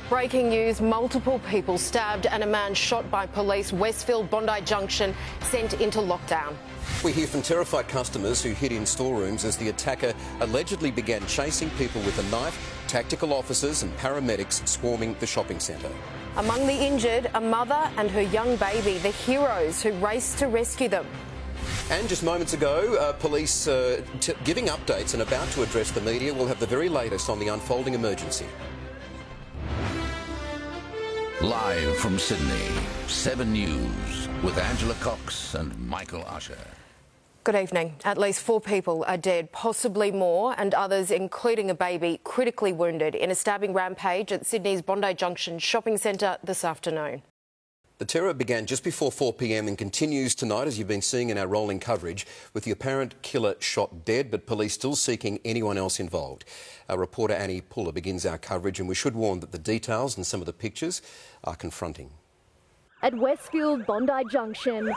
Breaking news, multiple people stabbed and a man shot by police. Westfield Bondi Junction sent into lockdown. We hear from terrified customers who hid in storerooms as the attacker allegedly began chasing people with a knife, tactical officers and paramedics swarming the shopping centre. Among the injured, a mother and her young baby, the heroes who raced to rescue them. And just moments ago, police giving updates and about to address the media. We'll have the very latest on the unfolding emergency. Live from Sydney, 7 News with Angela Cox and Michael Usher. Good evening. At least 4 people are dead, possibly more, and others, including a baby, critically wounded in a stabbing rampage at Sydney's Bondi Junction shopping centre this afternoon. The terror began just before 4 p.m. and continues tonight, as you've been seeing in our rolling coverage, with the apparent killer shot dead, but police still seeking anyone else involved. Our reporter Annie Puller begins our coverage, and we should warn that the details and some of the pictures are confronting. At Westfield Bondi Junction,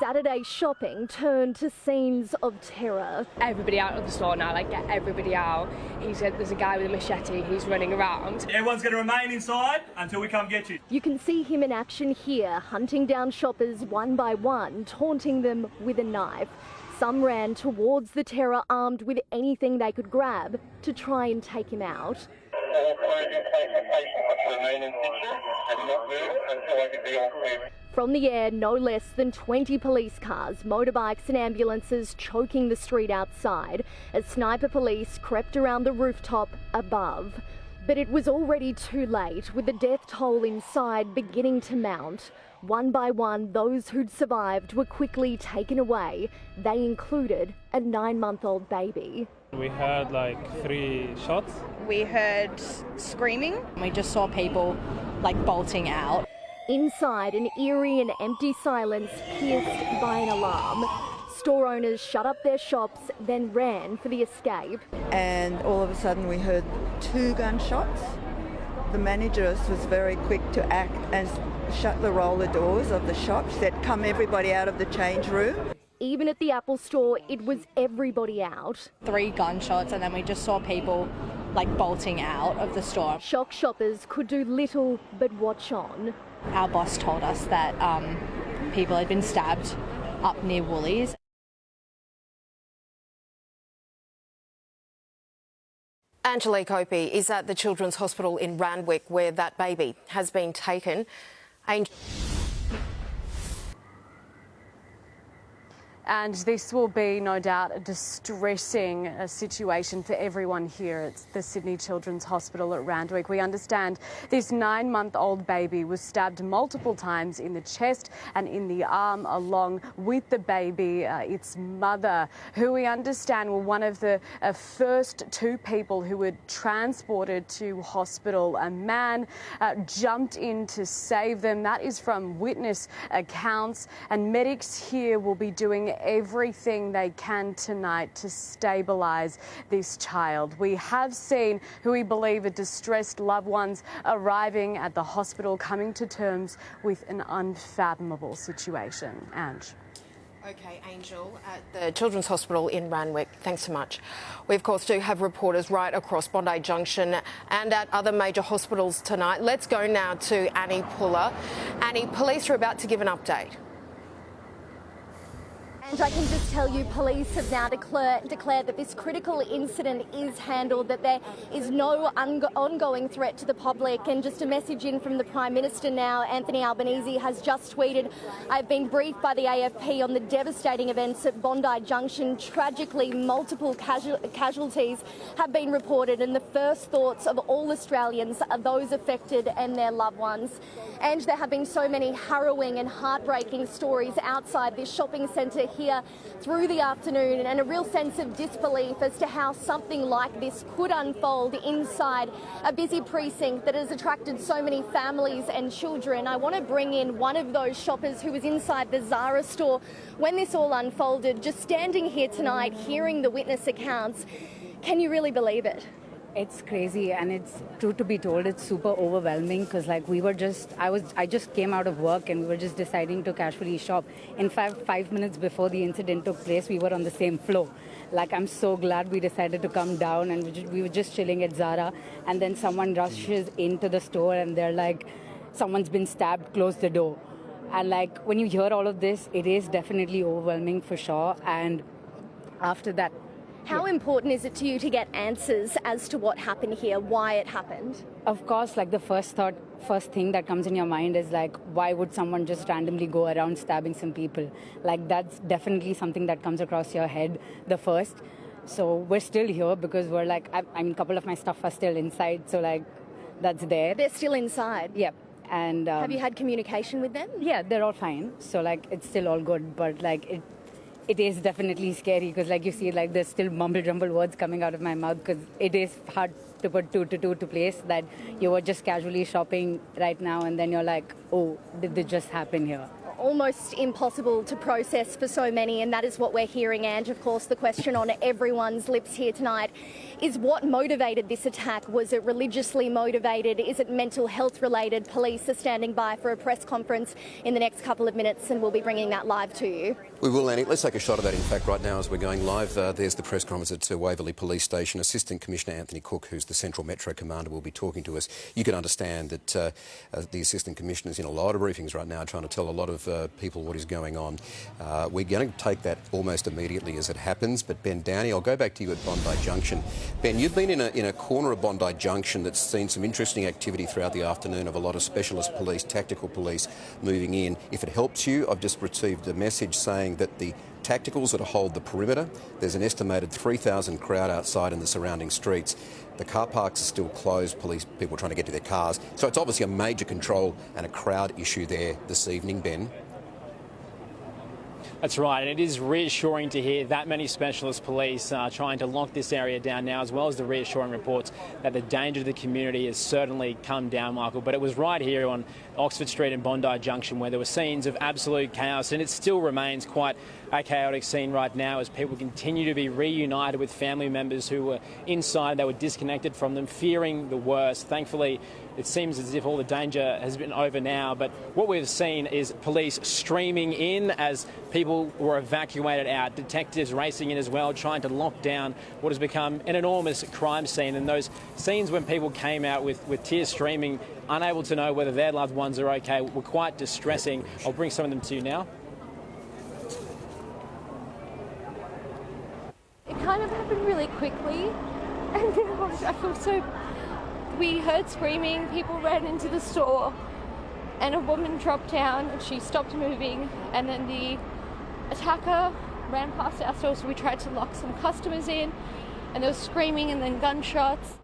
Saturday shopping turned to scenes of terror. Everybody out of the store now, get everybody out. He said there's a guy with a machete, he's running around. Everyone's going to remain inside until we come get you. You can see him in action here, hunting down shoppers one by one, taunting them with a knife. Some ran towards the terror armed with anything they could grab to try and take him out. From the air, no less than 20 police cars, motorbikes and ambulances choking the street outside as sniper police crept around the rooftop above. But it was already too late, with the death toll inside beginning to mount. One by one, those who'd survived were quickly taken away. They included a 9-month-old baby. We heard 3 shots. We heard screaming. We just saw people bolting out. Inside, an eerie and empty silence pierced by an alarm. Store owners shut up their shops, then ran for the escape. And all of a sudden we heard 2 gunshots. The manager was very quick to act and shut the roller doors of the shops. Said, "Come everybody out of the change room." Even at the Apple store, it was everybody out. 3 gunshots, and then we just saw people bolting out of the store. Shock shoppers could do little but watch on. Our boss told us that people had been stabbed up near Woolies. Angelique Opie is at the Children's Hospital in Randwick, where that baby has been taken. And this will be, no doubt, a distressing situation for everyone here at the Sydney Children's Hospital at Randwick. We understand this 9-month-old baby was stabbed multiple times in the chest and in the arm, along with the baby, its mother, who we understand were one of the first 2 people who were transported to hospital. A man jumped in to save them. That is from witness accounts, and medics here will be doing everything they can tonight to stabilise this child. We have seen who we believe are distressed loved ones arriving at the hospital, coming to terms with an unfathomable situation. Ange. OK, Angel, at the Children's Hospital in Randwick, thanks so much. We, of course, do have reporters right across Bondi Junction and at other major hospitals tonight. Let's go now to Annie Puller. Annie, police are about to give an update. And I can just tell you, police have now declared that this critical incident is handled, that there is no ongoing threat to the public. And just a message in from the Prime Minister now, Anthony Albanese, has just tweeted, "I've been briefed by the AFP on the devastating events at Bondi Junction. Tragically, multiple casualties have been reported, and the first thoughts of all Australians are those affected and their loved ones." And there have been so many harrowing and heartbreaking stories outside this shopping centre here through the afternoon, and a real sense of disbelief as to how something like this could unfold inside a busy precinct that has attracted so many families and children. I want to bring in one of those shoppers who was inside the Zara store when this all unfolded, just standing here tonight, hearing the witness accounts. Can you really believe it? It's crazy, and it's true to be told, it's super overwhelming because like I just came out of work and we were just deciding to casually shop. In fact, 5 minutes before the incident took place, we were on the same floor. Like, I'm so glad we decided to come down, and we were just chilling at Zara, and then someone rushes into the store and they're like, someone's been stabbed, close the door. And like, when you hear all of this, it is definitely overwhelming for sure. And after that, how important is it to you to get answers as to what happened here, why it happened? of course, like the first thing that comes in your mind is like, why would someone just randomly go around stabbing some people? Like, that's definitely something that comes across your head the first. So we're still here because we're like, I mean, a couple of my stuff are still inside, so like, that's there. They're still inside? Yep. And have you had communication with them? Yeah, they're all fine. So like, it's still all good, but like it is definitely scary because like you see, like there's still mumble jumble words coming out of my mouth because it is hard to put two to two to place that you were just casually shopping right now and then you're like, oh, did this just happen here? Almost impossible to process for so many, and that is what we're hearing. And of course, the question on everyone's lips here tonight is what motivated this attack? Was it religiously motivated? Is it mental health related? Police are standing by for a press conference in the next couple of minutes, and we'll be bringing that live to you. We will, Annie. Let's take a shot of that, in fact, right now as we're going live. There's the press conference at Waverley Police Station. Assistant Commissioner Anthony Cook, who's the Central Metro Commander, will be talking to us. You can understand that the Assistant Commissioner's in a lot of briefings right now, trying to tell a lot of people what is going on. We're going to take that almost immediately as it happens. But Ben Downey, I'll go back to you at Bondi Junction. Ben, you've been in a corner of Bondi Junction that's seen some interesting activity throughout the afternoon of a lot of specialist police, tactical police moving in. If it helps you, I've just received a message saying that the tacticals that hold the perimeter, there's an estimated 3,000 crowd outside in the surrounding streets. The car parks are still closed, people trying to get to their cars. So it's obviously a major control and a crowd issue there this evening, Ben. That's right, and it is reassuring to hear that many specialist police are trying to lock this area down now, as well as the reassuring reports that the danger to the community has certainly come down, Michael. But it was right here on Oxford Street and Bondi Junction where there were scenes of absolute chaos, and it still remains quite a chaotic scene right now as people continue to be reunited with family members who were inside. They were disconnected from them, fearing the worst. Thankfully, it seems as if all the danger has been over now, but what we've seen is police streaming in as people were evacuated out, detectives racing in as well, trying to lock down what has become an enormous crime scene. And those scenes when people came out with tears streaming, unable to know whether their loved ones are okay, were quite distressing. I'll bring some of them to you now. It kind of happened really quickly, and I feel so. We heard screaming, people ran into the store, and a woman dropped down and she stopped moving, and then the attacker ran past our store, so we tried to lock some customers in, and there was screaming and then gunshots.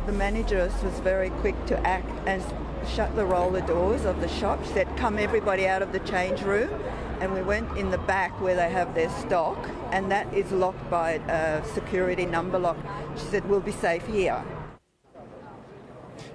The manageress was very quick to act and shut the roller doors of the shops, said, come everybody out of the change room, and we went in the back where they have their stock, and that is locked by a security number lock. She said, we'll be safe here.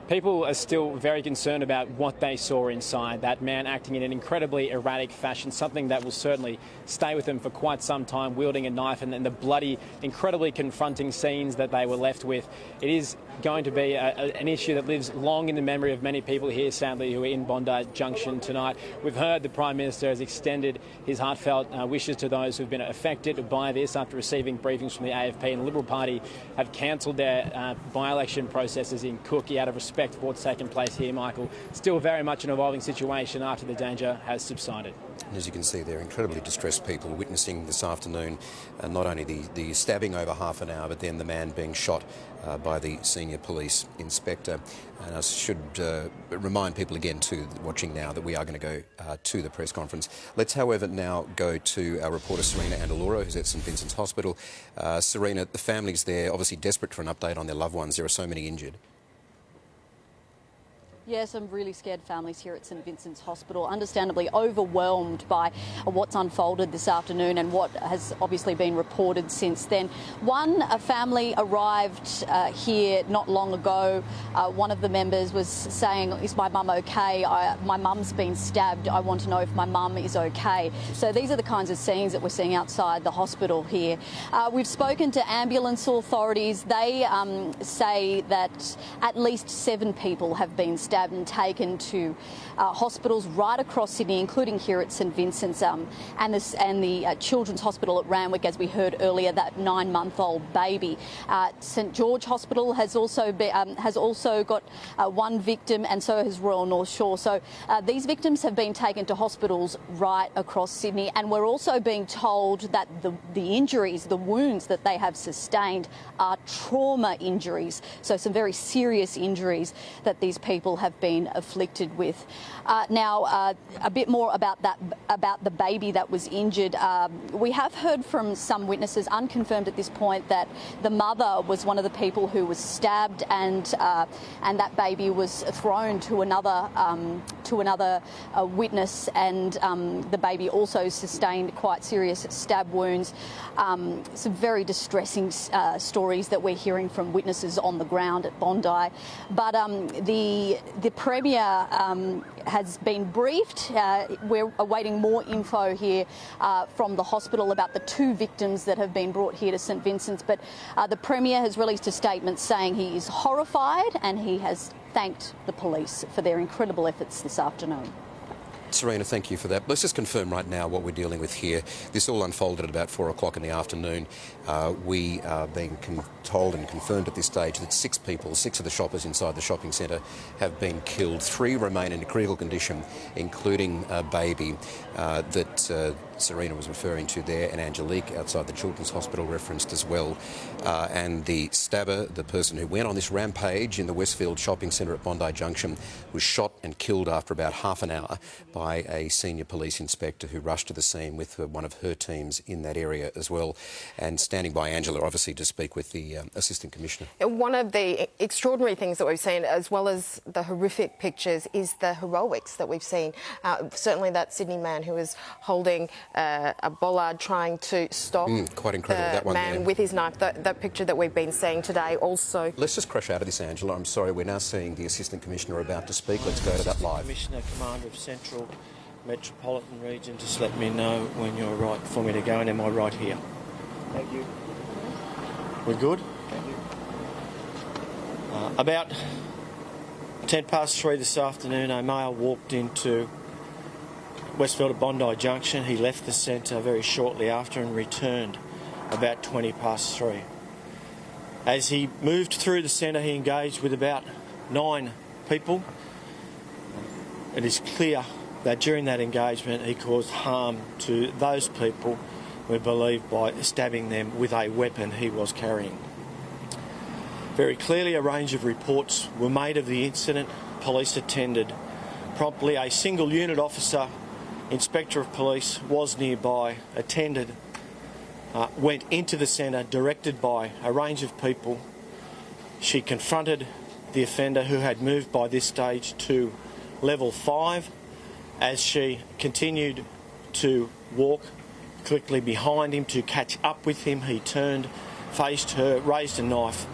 People are still very concerned about what they saw inside. That man acting in an incredibly erratic fashion, something that will certainly stay with them for quite some time, wielding a knife, and then the bloody, incredibly confronting scenes that they were left with. It is going to be an issue that lives long in the memory of many people here, sadly, who are in Bondi Junction tonight. We've heard the Prime Minister has extended his heartfelt wishes to those who have been affected by this after receiving briefings from the AFP, and the Liberal Party have cancelled their by-election processes in Cookie out of respect for what's taken place here, Michael. Still very much an evolving situation after the danger has subsided. And as you can see, they're incredibly distressed people witnessing this afternoon not only the stabbing over half an hour, but then the man being shot by the senior police inspector. And I should remind people again, too, watching now, that we are going to go to the press conference. Let's, however, now go to our reporter Serena Andaloro, who's at St Vincent's Hospital. Serena, the families there obviously desperate for an update on their loved ones. There are so many injured. Yeah, some really scared families here at St Vincent's Hospital, understandably overwhelmed by what's unfolded this afternoon and what has obviously been reported since then. A family arrived here not long ago. One of the members was saying, "Is my mum okay? My mum's been stabbed. I want to know if my mum is okay." So these are the kinds of scenes that we're seeing outside the hospital here. We've spoken to ambulance authorities. They say that at least 7 people have been stabbed and taken to hospitals right across Sydney, including here at St Vincent's and the Children's Hospital at Randwick, as we heard earlier, that 9-month-old baby. St George Hospital has also got 1 victim, and so has Royal North Shore. So these victims have been taken to hospitals right across Sydney, and we're also being told that the injuries, the wounds that they have sustained are trauma injuries, so some very serious injuries that these people have been afflicted with. Now, a bit more about the baby that was injured. We have heard from some witnesses, unconfirmed at this point, that the mother was one of the people who was stabbed, and that baby was thrown to another witness, and the baby also sustained quite serious stab wounds. Some very distressing stories that we're hearing from witnesses on the ground at Bondi. But the Premier has been briefed. We're awaiting more info here from the hospital about the 2 victims that have been brought here to St Vincent's. But the Premier has released a statement saying he is horrified, and he has thanked the police for their incredible efforts this afternoon. Serena, thank you for that. Let's just confirm right now what we're dealing with here. This all unfolded at about 4 o'clock in the afternoon. We are being told and confirmed at this stage that 6 people, 6 of the shoppers inside the shopping centre, have been killed. 3 remain in a critical condition, including a baby that Serena was referring to there, and Angelique outside the Children's Hospital referenced as well. And the stabber, the person who went on this rampage in the Westfield shopping centre at Bondi Junction, was shot and killed after about half an hour by a senior police inspector who rushed to the scene with one of her teams in that area as well. And standing by Angela, obviously, to speak with the Assistant Commissioner. One of the extraordinary things that we've seen, as well as the horrific pictures, is the heroics that we've seen. Certainly that Sydney man who was holding a bollard trying to stop quite incredible, that one man there. with his knife. That picture that we've been seeing today also. Let's just crash out of this, Angela. I'm sorry, we're now seeing the Assistant Commissioner about to speak. Let's go to that live. Commissioner, Commander of Central Metropolitan Region, just let me know when you're right for me to go, and am I right here? Thank you. We're good? Thank you. About 3:10 this afternoon, a male walked into Westfield at Bondi Junction. He left the centre very shortly after and returned about 3:20. As he moved through the centre, he engaged with about 9 people. It is clear that during that engagement he caused harm to those people, we believe, by stabbing them with a weapon he was carrying. Very clearly, a range of reports were made of the incident. Police attended promptly. A single unit officer, Inspector of Police, was nearby, attended, went into the centre, directed by a range of people. She confronted the offender, who had moved by this stage to level 5. As she continued to walk quickly behind him to catch up with him, he turned, faced her, raised a knife.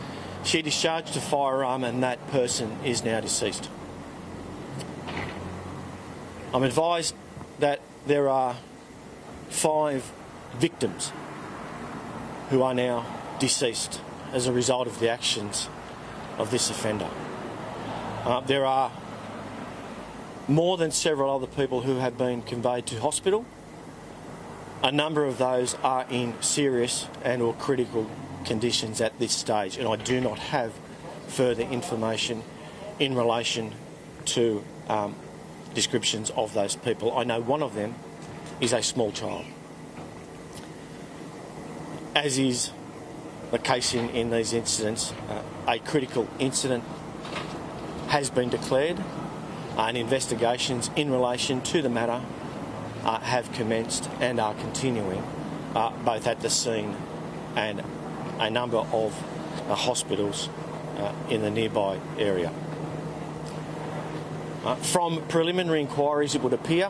She discharged a firearm, and that person is now deceased. I'm advised that there are 5 victims who are now deceased as a result of the actions of this offender. There are more than several other people who have been conveyed to hospital. A number of those are in serious and or critical conditions at this stage, and I do not have further information in relation to descriptions of those people. I know one of them is a small child. As is the case in these incidents, a critical incident has been declared, and investigations in relation to the matter have commenced and are continuing, both at the scene and a number of hospitals in the nearby area. From preliminary inquiries, it would appear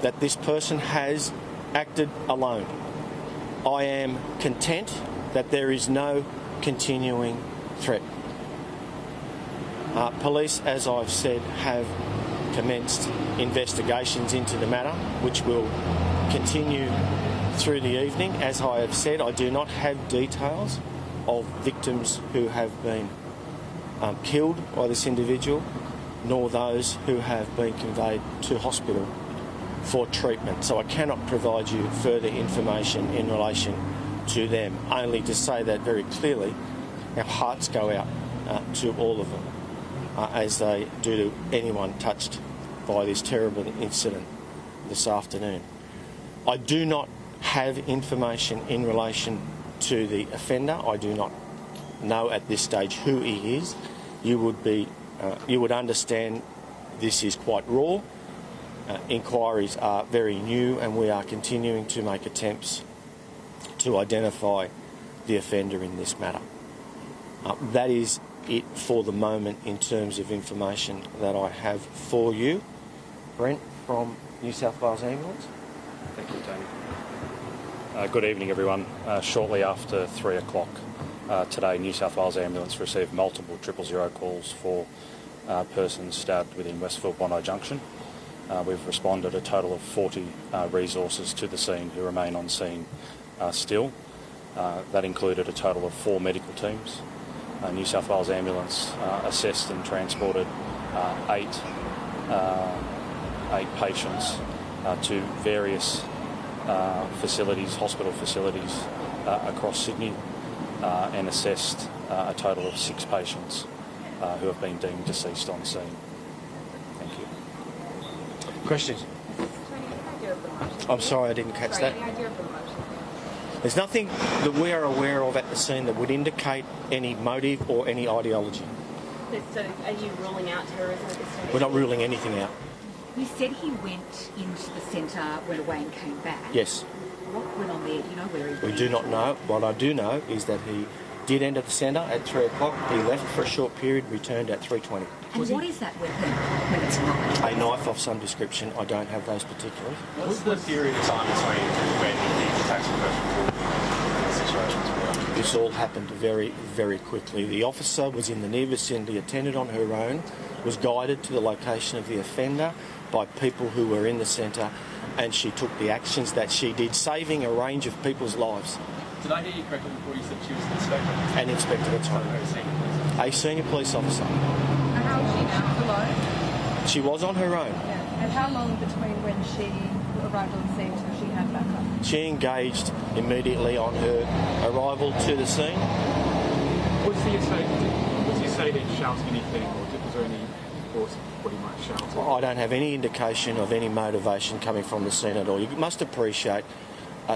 that this person has acted alone. I am content that there is no continuing threat. Police, as I've said, have commenced investigations into the matter, which will continue through the evening. As I have said, I do not have details of victims who have been killed by this individual, nor those who have been conveyed to hospital for treatment. So I cannot provide you further information in relation to them, only to say that very clearly our hearts go out to all of them, as they do to anyone touched by this terrible incident this afternoon. I do not have information in relation to the offender. I do not know at this stage who he is. You would understand this is quite raw. Inquiries are very new, and we are continuing to make attempts to identify the offender in this matter. That is it for the moment in terms of information that I have for you. Brent from New South Wales Ambulance. Thank you, Tony. Good evening, everyone. Shortly after 3 o'clock today, New South Wales Ambulance received multiple 000 calls for persons stabbed within Westfield Bondi Junction. We've responded a total of 40 resources to the scene who remain on scene still. That included a total of 4 medical teams. New South Wales Ambulance assessed and transported 8 patients to various facilities, hospital facilities across Sydney, and assessed a total of 6 patients who have been deemed deceased on scene. Thank you. Questions? I'm sorry, I didn't catch that. There's nothing that we are aware of at the scene that would indicate any motive or any ideology. So are you ruling out terrorism at this stage? We're not ruling anything out. You said he went into the centre, went away and came back. Yes. What went on there? Do you know where he went? We do not know. What I do know is that he did enter the centre at 3 o'clock. He left for a short period, returned at 3:20. And what is that weapon when it's not? A knife of some description. I don't have those particulars. What's the period of time between when the attacks were first reported and the situations were? This all happened very, very quickly. The officer was in the near vicinity, attended on her own, was guided to the location of the offender by people who were in the centre, and she took the actions that she did, saving a range of people's lives. Did I hear you correctly before you said she was an inspector? An inspector, that's right. A senior police officer. And how is she now? Alone? She was on her own. Yeah. And how long between when she arrived on the scene till she had backup? She engaged immediately on her arrival to the scene. Was the assailant shouting anything, or was there any reports of what he might shout? I don't have any indication of any motivation coming from the scene at all. You must appreciate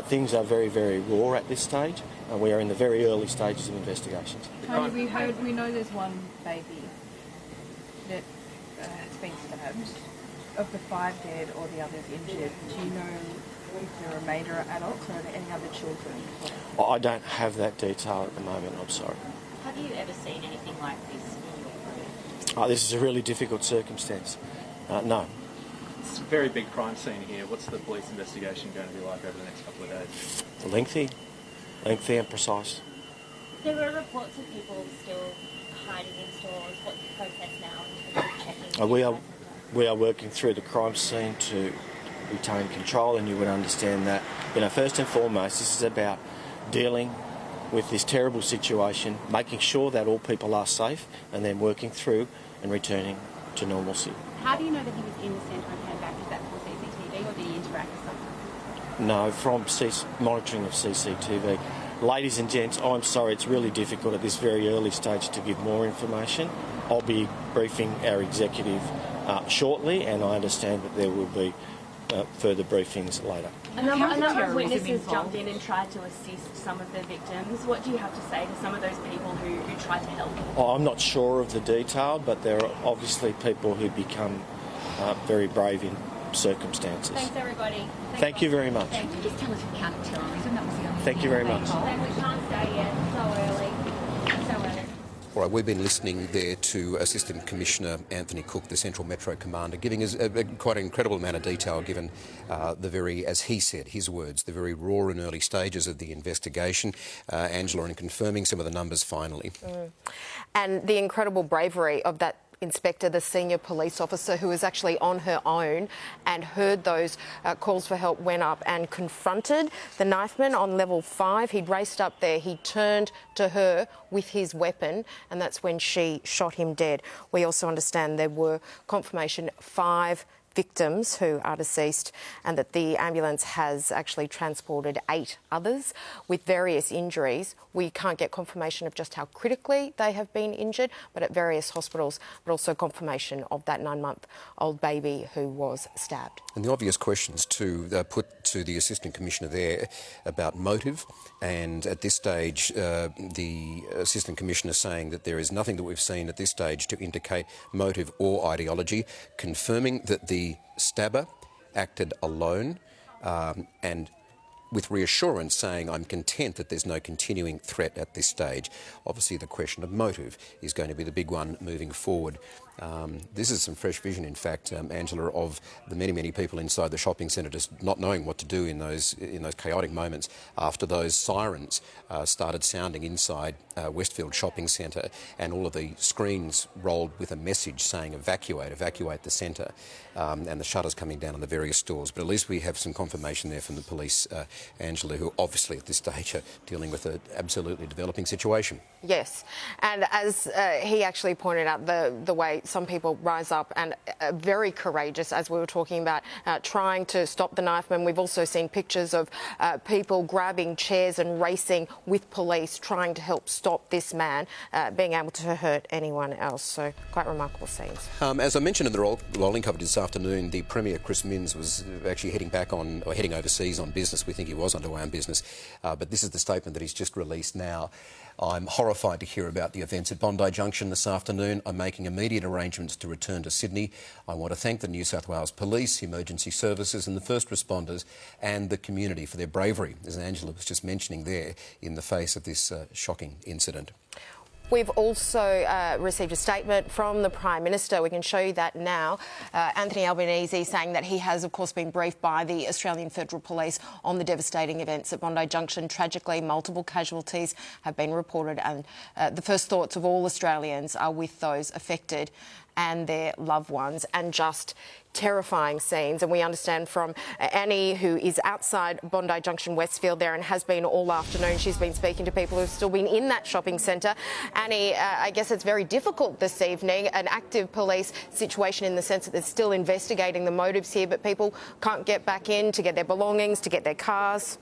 things are very, very raw at this stage. We are in the very early stages of investigations. Tony, we know there's one baby that has been stabbed. Of the 5 dead or the others injured, do you know if the remainder are adults or are there any other children? I don't have that detail at the moment, I'm sorry. Have you ever seen anything like this in your career? This is a really difficult circumstance. No. It's a very big crime scene here. What's the police investigation going to be like over the next couple of days? Lengthy and precise. There were reports of people still hiding in stores. What's the process now in terms of checking? We are working through the crime scene to retain control, and you would understand that, first and foremost, this is about dealing with this terrible situation, making sure that all people are safe, and then working through and returning to normalcy. How do you know that he was in the centre and came back? Is that for CCTV or did he interact with someone? No, from monitoring of CCTV. Ladies and gents, I'm sorry, it's really difficult at this very early stage to give more information. I'll be briefing our executive shortly, and I understand that there will be further briefings later. A number of witnesses jumped in and tried to assist some of the victims. What do you have to say to some of those people who tried to help? I'm not sure of the detail, but there are obviously people who become very brave in circumstances. Thanks, everybody. Thank you very much. Thank you. Just tell us about counter-terrorism. That was the only Thank you very much. We can't say yet. So early. All right, we've been listening there to Assistant Commissioner Anthony Cook, the Central Metro Commander, giving us quite an incredible amount of detail, given the very, as he said, his words, the very raw and early stages of the investigation, Angela, and confirming some of the numbers finally. And the incredible bravery of that inspector, the senior police officer who was actually on her own and heard those calls for help, went up and confronted the knifeman on level 5. He'd raced up there, he turned to her with his weapon, and that's when she shot him dead. We also understand there were confirmation 5 victims who are deceased, and that the ambulance has actually transported 8 others with various injuries. We can't get confirmation of just how critically they have been injured, but at various hospitals, but also confirmation of that 9-month-old baby who was stabbed. And the obvious questions to put to the Assistant Commissioner there about motive, and at this stage the Assistant Commissioner saying that there is nothing that we've seen at this stage to indicate motive or ideology, confirming that the stabber acted alone, and with reassurance saying, I'm content that there's no continuing threat at this stage. Obviously the question of motive is going to be the big one moving forward. This is some fresh vision, in fact, Angela, of the many people inside the shopping centre just not knowing what to do in those chaotic moments after those sirens started sounding inside Westfield Shopping Centre, and all of the screens rolled with a message saying evacuate the centre, and the shutters coming down on the various stores. But at least we have some confirmation there from the police, Angela, who obviously at this stage are dealing with an absolutely developing situation. Yes, and as he actually pointed out, the way some people rise up and are very courageous, as we were talking about, trying to stop the knifeman. We've also seen pictures of people grabbing chairs and racing with police, trying to help stop this man being able to hurt anyone else. So quite remarkable scenes. As I mentioned in the rolling coverage this afternoon, the Premier, Chris Minns, was actually heading overseas on business. We think he was underway on business, but this is the statement that he's just released now. I'm horrified to hear about the events at Bondi Junction this afternoon. I'm making immediate arrangements to return to Sydney. I want to thank the New South Wales Police, emergency services and the first responders and the community for their bravery, as Angela was just mentioning there, in the face of this shocking incident. We've also received a statement from the Prime Minister. We can show you that now. Anthony Albanese saying that he has, of course, been briefed by the Australian Federal Police on the devastating events at Bondi Junction. Tragically, multiple casualties have been reported, and the first thoughts of all Australians are with those affected and their loved ones, and just terrifying scenes. And we understand from Annie, who is outside Bondi Junction, Westfield there, and has been all afternoon. She's been speaking to people who've still been in that shopping centre. Annie, I guess it's very difficult this evening, an active police situation in the sense that they're still investigating the motives here, but people can't get back in to get their belongings, to get their cars.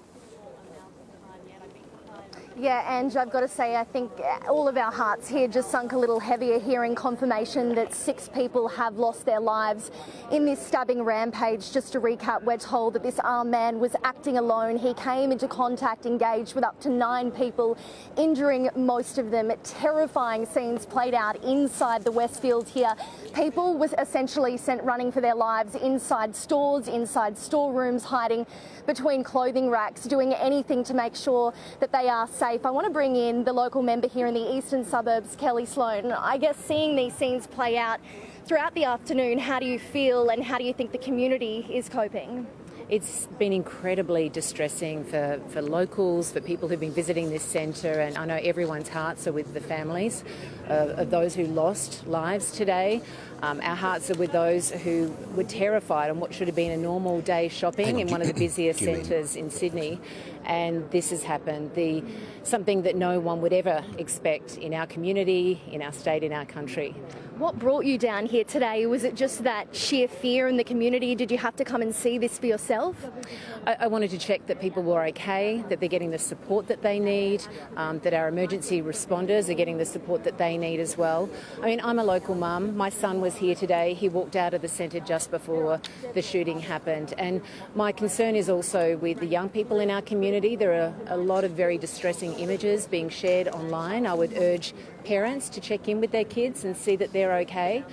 Yeah, Ange, I've got to say, I think all of our hearts here just sunk a little heavier hearing confirmation that 6 people have lost their lives in this stabbing rampage. Just to recap, we're told that this armed man was acting alone. He came into contact, engaged with up to 9 people, injuring most of them. Terrifying scenes played out inside the Westfield here. People were essentially sent running for their lives inside stores, inside storerooms, hiding between clothing racks, doing anything to make sure that they are safe. I want to bring in the local member here in the eastern suburbs, Kelly Sloan. I guess seeing these scenes play out throughout the afternoon, how do you feel and how do you think the community is coping? It's been incredibly distressing for locals, for people who've been visiting this centre, and I know everyone's hearts are with the families of those who lost lives today. Our hearts are with those who were terrified on what should have been a normal day shopping in one of the busiest centres in Sydney, and this has happened. Something that no one would ever expect in our community, in our state, in our country. What brought you down here today? Was it just that sheer fear in the community? Did you have to come and see this for yourself? I wanted to check that people were okay, that they're getting the support that they need, that our emergency responders are getting the support that they need as well. I mean, I'm a local mum. My son was here today. He walked out of the centre just before the shooting happened. And my concern is also with the young people in our community. There are a lot of very distressing images being shared online. I would urge parents to check in with their kids and see that they're okay.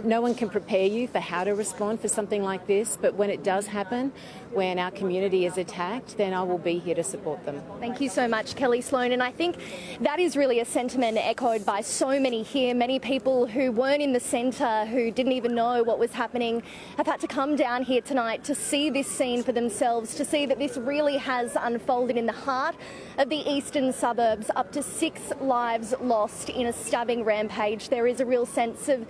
No one can prepare you for how to respond for something like this, but when it does happen, when our community is attacked, then I will be here to support them. Thank you so much, Kelly Sloan. And I think that is really a sentiment echoed by so many here. Many people who weren't in the centre, who didn't even know what was happening, have had to come down here tonight to see this scene for themselves, to see that this really has unfolded in the heart of the eastern suburbs. Up to 6 lives lost in a stabbing rampage. There is a real sense of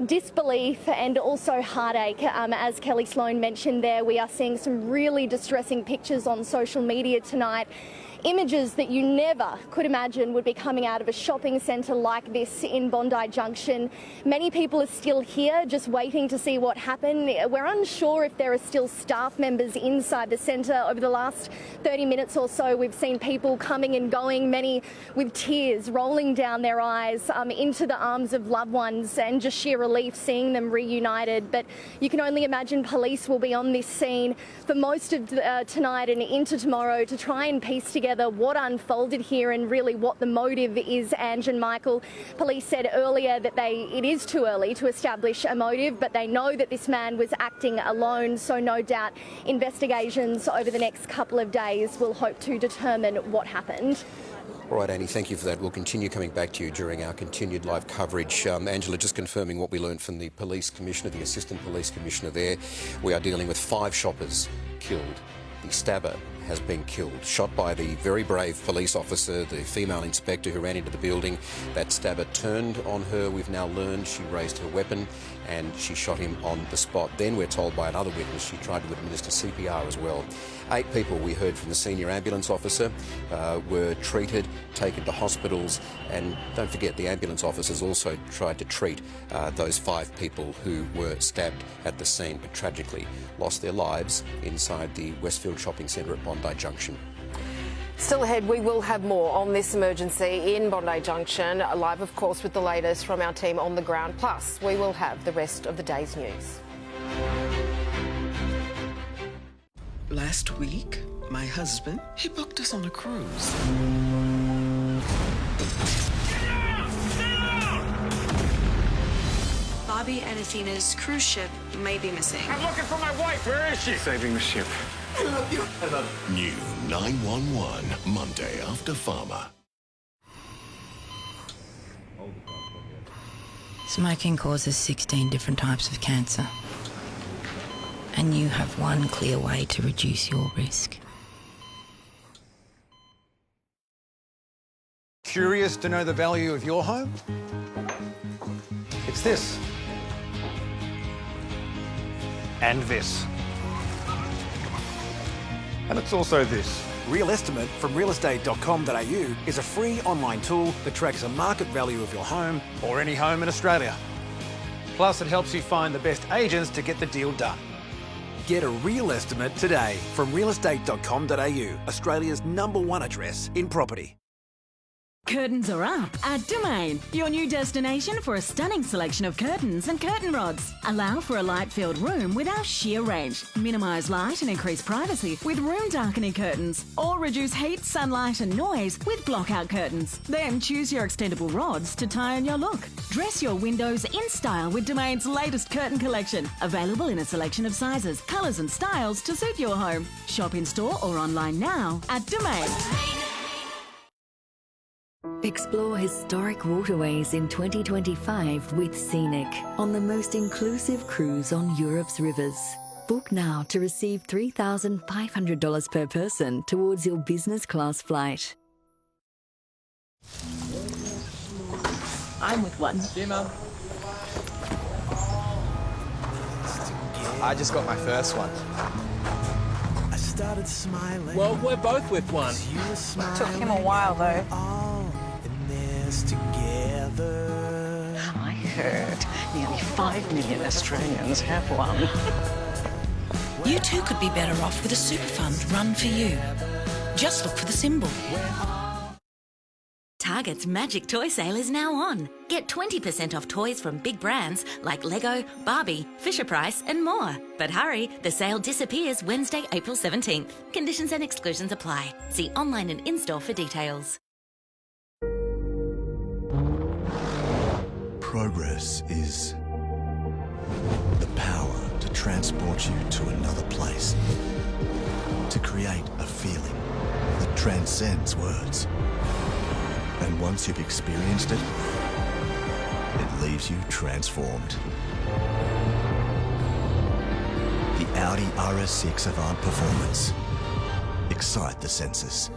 disbelief and also heartache. As Kelly Sloan mentioned there, we are seeing some really distressing pictures on social media tonight. Images that you never could imagine would be coming out of a shopping centre like this in Bondi Junction. Many people are still here just waiting to see what happened. We're unsure if there are still staff members inside the centre. Over the last 30 minutes or so, we've seen people coming and going, many with tears rolling down their eyes into the arms of loved ones, and just sheer relief seeing them reunited. But you can only imagine police will be on this scene for most of tonight and into tomorrow to try and piece together what unfolded here and really what the motive is. Ange and Michael, police said earlier that it is too early to establish a motive, but they know that this man was acting alone, so no doubt investigations over the next couple of days will hope to determine what happened. All right, Annie, thank you for that. We'll continue coming back to you during our continued live coverage. Angela, just confirming what we learned from the police commissioner, the assistant police commissioner there. We are dealing with 5 shoppers killed. The stabber has been killed, shot by the very brave police officer, the female inspector who ran into the building. That stabber turned on her. We've now learned she raised her weapon and she shot him on the spot. Then we're told by another witness she tried to administer CPR as well. 8 people, we heard from the senior ambulance officer, were treated, taken to hospitals, and don't forget the ambulance officers also tried to treat those 5 people who were stabbed at the scene, but tragically lost their lives inside the Westfield shopping centre at Bondi Junction. Still ahead, we will have more on this emergency in Bondi Junction, live of course with the latest from our team on the ground. Plus, we will have the rest of the day's news. Last week, my husband, he booked us on a cruise. Bobby and Athena's cruise ship may be missing. I'm looking for my wife. Where is she? Saving the ship. I love you. I love you. New 911, Monday after Farmer. Smoking causes 16 different types of cancer. And you have one clear way to reduce your risk. Curious to know the value of your home? It's this. And this. And it's also this. Real Estimate from realestate.com.au is a free online tool that tracks the market value of your home or any home in Australia. Plus, it helps you find the best agents to get the deal done. Get a real estimate today from realestate.com.au, Australia's #1 address in property. Curtains are up at Domain, your new destination for a stunning selection of curtains and curtain rods. Allow for a light-filled room with our sheer range. Minimise light and increase privacy with room darkening curtains. Or reduce heat, sunlight and noise with block-out curtains. Then choose your extendable rods to tie on your look. Dress your windows in style with Domain's latest curtain collection. Available in a selection of sizes, colours and styles to suit your home. Shop in-store or online now at Domain. Explore historic waterways in 2025 with Scenic on the most inclusive cruise on Europe's rivers. Book now to receive $3,500 per person towards your business class flight. I'm with one. See you, Mum. I just got my first one. I started smiling. Well, we're both with one. Took him a while though. Together. I heard nearly 5 million Australians have one. You too could be better off with a super fund run for you. Just look for the symbol. Target's Magic Toy Sale is now on. Get 20% off toys from big brands like Lego, Barbie, Fisher-Price and more. But hurry, the sale disappears Wednesday, April 17th. Conditions and exclusions apply. See online and in-store for details. Progress is power to transport you to another place, to create a feeling that transcends words. And once you've experienced it, it leaves you transformed. The Audi RS6 Avant Performance. Excite the senses.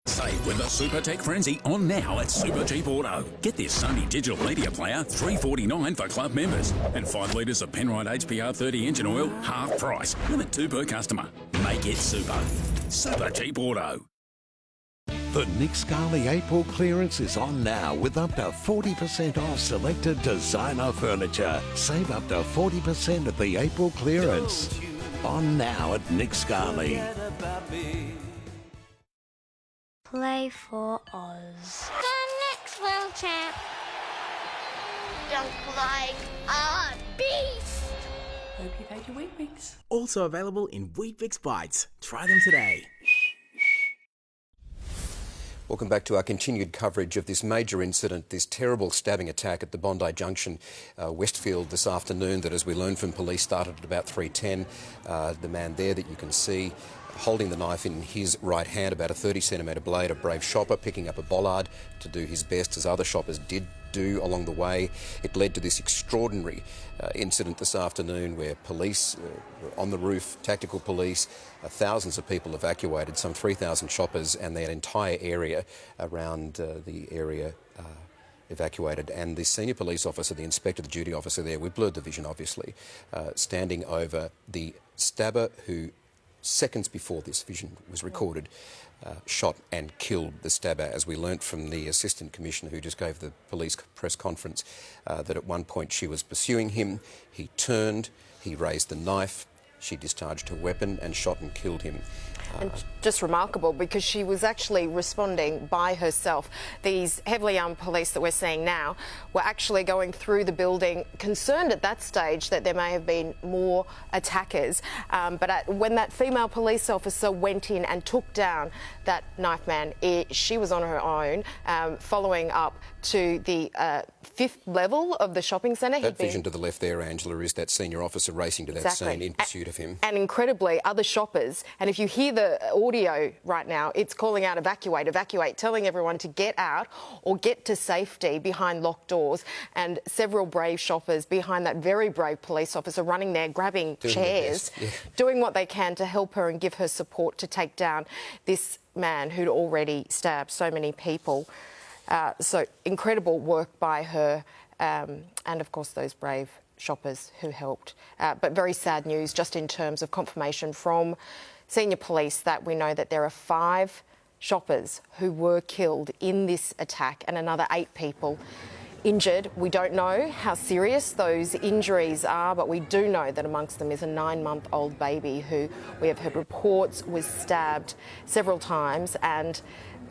Save with the Super Tech Frenzy on now at Super Cheap Auto. Get this Sony digital media player, $349 for club members. And 5 litres of Penrite HPR 30 engine oil, half price. Limit 2 per customer. Make it super. Super Cheap Auto. The Nick Scali April clearance is on now with up to 40% off selected designer furniture. Save up to 40% at the April clearance. On now at Nick Scali. Play for Oz. The next world champ. Don't like a beast. Hope you've had your Weet-Bix. Also available in Weet-Bix Bites. Try them today. Welcome back to our continued coverage of this major incident, this terrible stabbing attack at the Bondi Junction, Westfield this afternoon that, as we learned from police, started at about 3:10. The man there that you can see holding the knife in his right hand, about a 30-centimetre blade, a brave shopper picking up a bollard to do his best, as other shoppers did do along the way. It led to this extraordinary incident this afternoon where police were on the roof, tactical police, thousands of people evacuated, some 3,000 shoppers, and that entire area around the area evacuated. And the senior police officer, the inspector, the duty officer there, we blurred the vision obviously, standing over the stabber who, seconds before this vision was recorded, shot and killed the stabber, as we learnt from the Assistant Commissioner who just gave the police press conference, that at one point she was pursuing him, he turned, he raised the knife, she discharged her weapon and shot and killed him. And just remarkable because she was actually responding by herself. These heavily armed police that we're seeing now were actually going through the building, concerned at that stage that there may have been more attackers. But when that female police officer went in and took down that knife man, she was on her own, following up to the 5th level of the shopping centre. That vision to the left there, Angela, is that senior officer racing to that scene in pursuit of him. And incredibly, other shoppers, and if you hear the audio right now, it's calling out evacuate, evacuate, telling everyone to get out or get to safety behind locked doors. And several brave shoppers behind that very brave police officer running there, grabbing chairs, doing what they can to help her and give her support to take down this man who'd already stabbed so many people. So incredible work by her, and of course those brave shoppers who helped. But very sad news just in terms of confirmation from senior police that we know that there are 5 shoppers who were killed in this attack and another 8 people injured. We don't know how serious those injuries are, but we do know that amongst them is a 9-month-old baby who we have heard reports was stabbed several times, and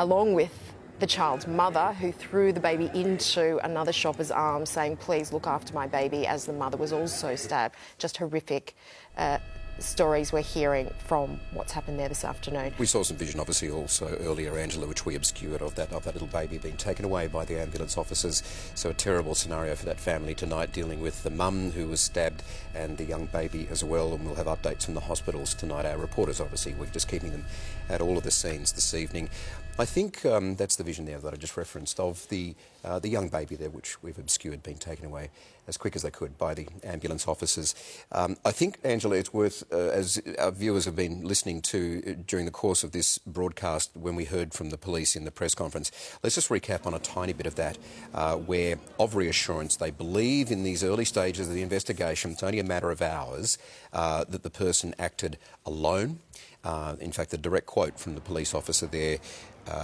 along with the child's mother, who threw the baby into another shopper's arms saying, please look after my baby, as the mother was also stabbed. Just horrific stories we're hearing from what's happened there this afternoon. We saw some vision obviously also earlier, Angela, which we obscured, of that little baby being taken away by the ambulance officers. So a terrible scenario for that family tonight, dealing with the mum who was stabbed and the young baby as well. And we'll have updates from the hospitals tonight. Our reporters, obviously, we're just keeping them at all of the scenes this evening. I think that's the vision there that I just referenced of the young baby there, which we've obscured, being taken away as quick as they could by the ambulance officers. I think, Angela, it's worth, as our viewers have been listening to during the course of this broadcast when we heard from the police in the press conference, let's just recap on a tiny bit of that, where, of reassurance, they believe in these early stages of the investigation, it's only a matter of hours, that the person acted alone. In fact, the direct quote from the police officer there,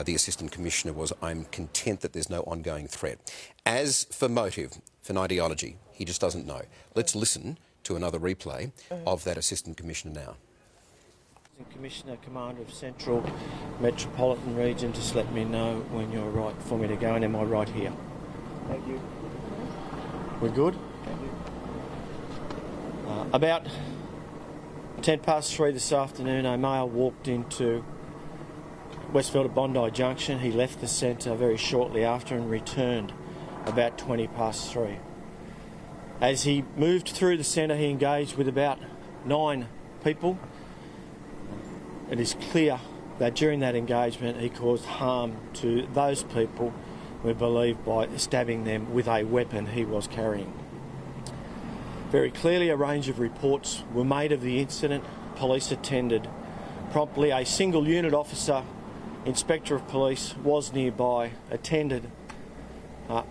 the Assistant Commissioner, was, I'm content that there's no ongoing threat. As for motive, for ideology, he just doesn't know. Let's listen to another replay of that Assistant Commissioner now. Assistant Commissioner, Commander of Central Metropolitan Region, just let me know when you're right for me to go, and am I right here? Thank you. We're good? Thank you. About 3:10 this afternoon, a male walked into Westfield at Bondi Junction. He left the centre very shortly after and returned about 3:20. As he moved through the centre, he engaged with about 9 people. It is clear that during that engagement he caused harm to those people, we believe, by stabbing them with a weapon he was carrying. Very clearly a range of reports were made of the incident. Police attended promptly. A single unit officer, Inspector of Police, was nearby, attended,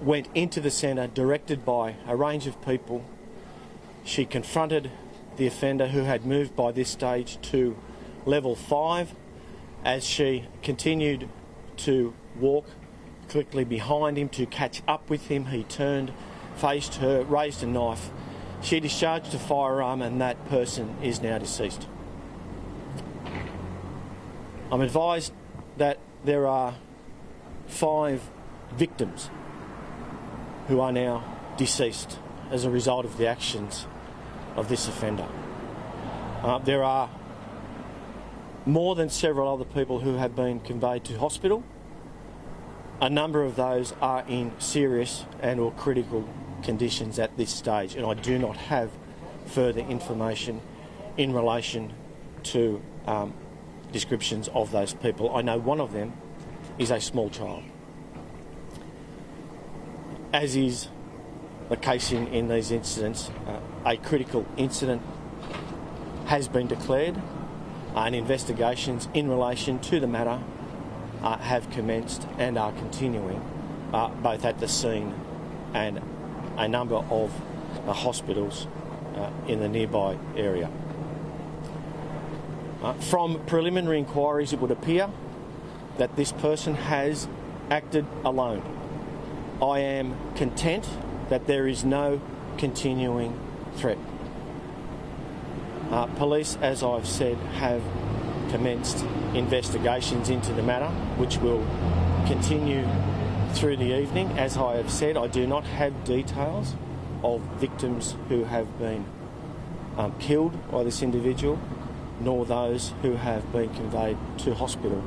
went into the centre directed by a range of people. She confronted the offender, who had moved by this stage to level 5. As she continued to walk quickly behind him to catch up with him, he turned, faced her, raised a knife. She discharged a firearm, and that person is now deceased. I'm advised that there are 5 victims who are now deceased as a result of the actions of this offender. There are more than several other people who have been conveyed to hospital. A number of those are in serious and or critical conditions at this stage, and I do not have further information in relation to descriptions of those people. I know one of them is a small child. As is the case in these incidents, a critical incident has been declared, and investigations in relation to the matter have commenced and are continuing, both at the scene and a number of hospitals in the nearby area. From preliminary inquiries, it would appear that this person has acted alone. I am content that there is no continuing threat. Police, as I've said, have commenced investigations into the matter, which will continue through the evening. As I have said, I do not have details of victims who have been killed by this individual, nor those who have been conveyed to hospital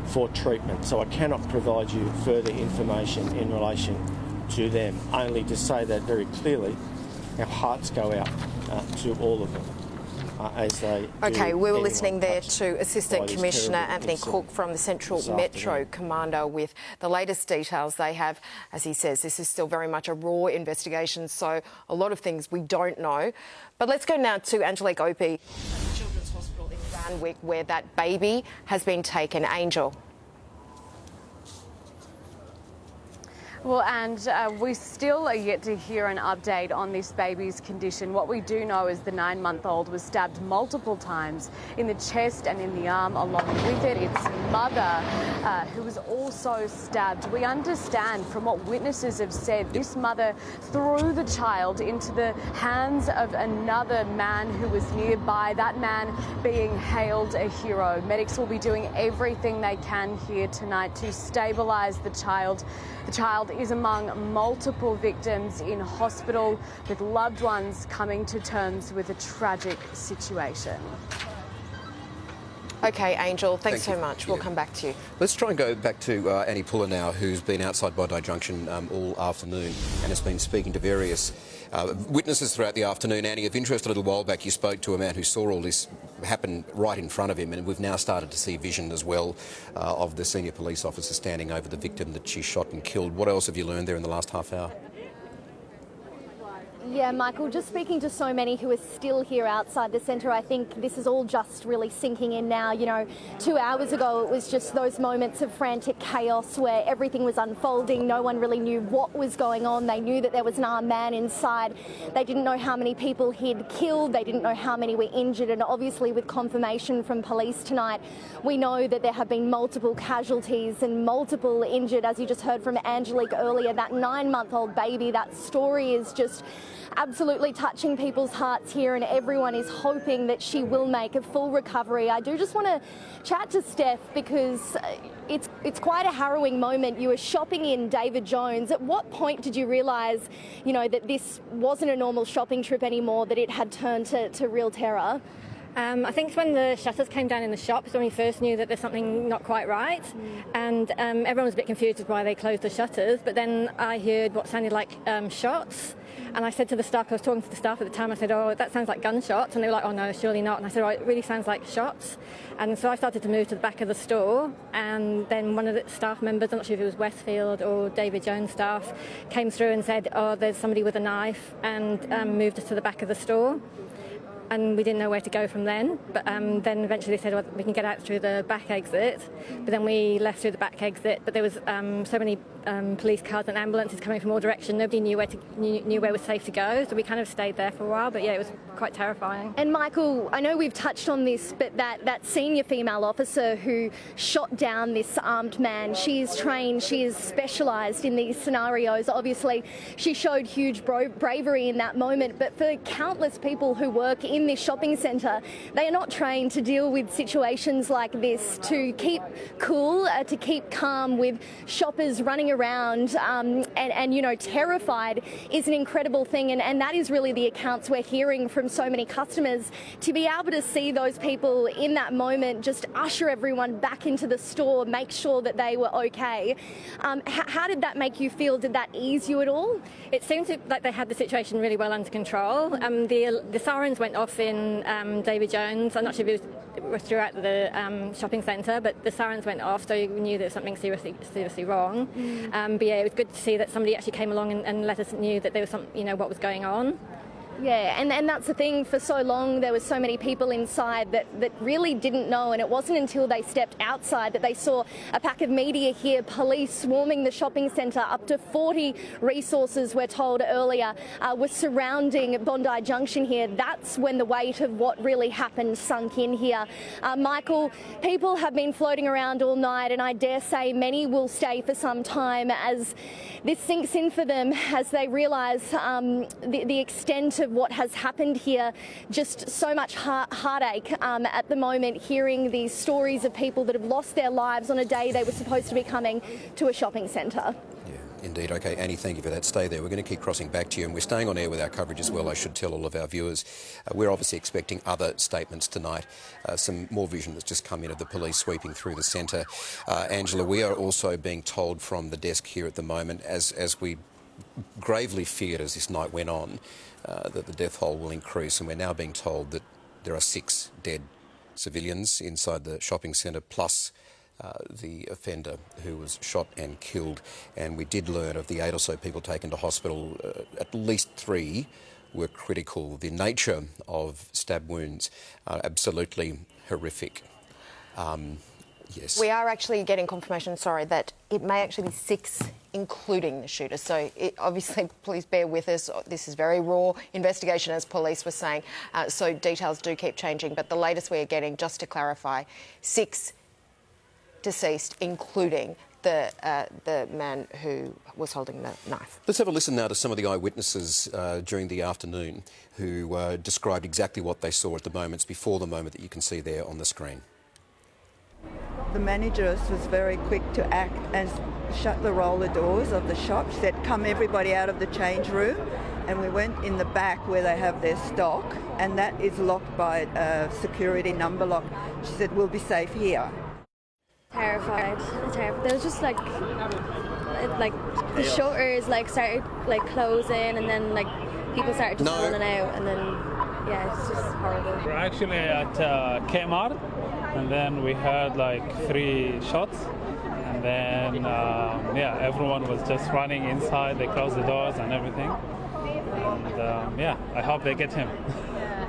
for treatment. So I cannot provide you further information in relation to them, only to say that very clearly our hearts go out to all of them as they OK, do we were anyone listening there touched to Assistant by this Commissioner terrible Anthony incident Cook from the Central this Metro afternoon. Commando with the latest details they have. As he says, this is still very much a raw investigation, so a lot of things we don't know. But let's go now to Angelique Opie, Children's Hospital in Randwick, where that baby has been taken. Angel. Well, and we still are yet to hear an update on this baby's condition. What we do know is the 9-month-old was stabbed multiple times in the chest and in the arm. Along with it, its mother, who was also stabbed. We understand from what witnesses have said, this mother threw the child into the hands of another man who was nearby, that man being hailed a hero. Medics will be doing everything they can here tonight to stabilise the child. The child is among multiple victims in hospital, with loved ones coming to terms with a tragic situation. OK, Angel, thanks Thank so you. much. We'll come back to you. Let's try and go back to Annie Puller now, who's been outside Bondi Junction all afternoon and has been speaking to various witnesses throughout the afternoon. Annie, of interest, a little while back you spoke to a man who saw all this happen right in front of him, and we've now started to see vision as well of the senior police officer standing over the victim that she shot and killed. What else have you learned there in the last half hour? Yeah, Michael, just speaking to so many who are still here outside the centre, I think this is all just really sinking in now. You know, 2 hours ago it was just those moments of frantic chaos where everything was unfolding. No one really knew what was going on. They knew that there was an armed man inside. They didn't know how many people he'd killed. They didn't know how many were injured. And obviously with confirmation from police tonight, we know that there have been multiple casualties and multiple injured. As you just heard from Angelique earlier, that 9-month-old baby, that story is just absolutely touching people's hearts here, and everyone is hoping that she will make a full recovery. I do just want to chat to Steph because it's quite a harrowing moment. You were shopping in David Jones. At what point did you realise, you know, that this wasn't a normal shopping trip anymore, that it had turned to real terror? I think it's when the shutters came down in the shop is when we first knew that there's something not quite right, and everyone was a bit confused as why they closed the shutters, but then I heard what sounded like shots, and I said to the staff, I was talking to the staff at the time, I said, oh, that sounds like gunshots, and they were like, oh no, surely not, and I said, oh, it really sounds like shots, and so I started to move to the back of the store, and then one of the staff members, I'm not sure if it was Westfield or David Jones staff, came through and said, oh, there's somebody with a knife, and moved us to the back of the store. And we didn't know where to go from then, but then eventually they said, well, we can get out through the back exit, but then we left through the back exit, but there was so many police cars and ambulances coming from all directions, nobody knew where was safe to go, so we kind of stayed there for a while, but yeah, it was quite terrifying. And Michael, I know we've touched on this, but that senior female officer who shot down this armed man, she is trained, she is specialised in these scenarios. Obviously, she showed huge bravery in that moment, but for countless people who work in this shopping centre, they are not trained to deal with situations like this, to keep cool, to keep calm with shoppers running around and you know, terrified is an incredible thing, and that is really the accounts we're hearing from so many customers. To be able to see those people in that moment just usher everyone back into the store, make sure that they were okay. How did that make you feel? Did that ease you at all? It seemed like they had the situation really well under control. The sirens went off in David Jones. I'm not sure if it was throughout the shopping centre, but the sirens went off, so we knew there was something seriously wrong. But yeah, it was good to see that somebody actually came along and let us know that there was what was going on. Yeah, and that's the thing, for so long there was so many people inside that really didn't know, and it wasn't until they stepped outside that they saw a pack of media here, police swarming the shopping centre. Up to 40 resources, we're told earlier, were surrounding Bondi Junction here. That's when the weight of what really happened sunk in here. Michael, people have been floating around all night, and I dare say many will stay for some time as this sinks in for them, as they realise the extent of what has happened here. Just so much heartache at the moment, hearing these stories of people that have lost their lives on a day they were supposed to be coming to a shopping centre. Indeed. OK, Annie, thank you for that. Stay there. We're going to keep crossing back to you, and we're staying on air with our coverage as well, I should tell all of our viewers. We're obviously expecting other statements tonight. Some more vision that's just come in of the police sweeping through the centre. Angela, we are also being told from the desk here at the moment, as we gravely feared as this night went on, that the death toll will increase, and we're now being told that there are 6 dead civilians inside the shopping centre, plus the offender who was shot and killed. And we did learn of the 8 or so people taken to hospital, at least 3 were critical. The nature of stab wounds are absolutely horrific. Yes. We are actually getting confirmation, that it may actually be 6, including the shooter. So obviously, please bear with us. This is very raw investigation, as police were saying. So details do keep changing. But the latest we are getting, just to clarify, 6 deceased, including the man who was holding the knife. Let's have a listen now to some of the eyewitnesses during the afternoon who described exactly what they saw at the moments before the moment that you can see there on the screen. The manager was very quick to act and shut the roller doors of the shop. She said, come everybody out of the change room. And we went in the back where they have their stock, and that is locked by a security number lock. She said, we'll be safe here. Terrified. There was just like the shutters started closing, and then people started just running out, and then it's just horrible. We're actually at Kmart, and then we heard 3 shots, and then everyone was just running inside. They closed the doors and everything, and I hope they get him.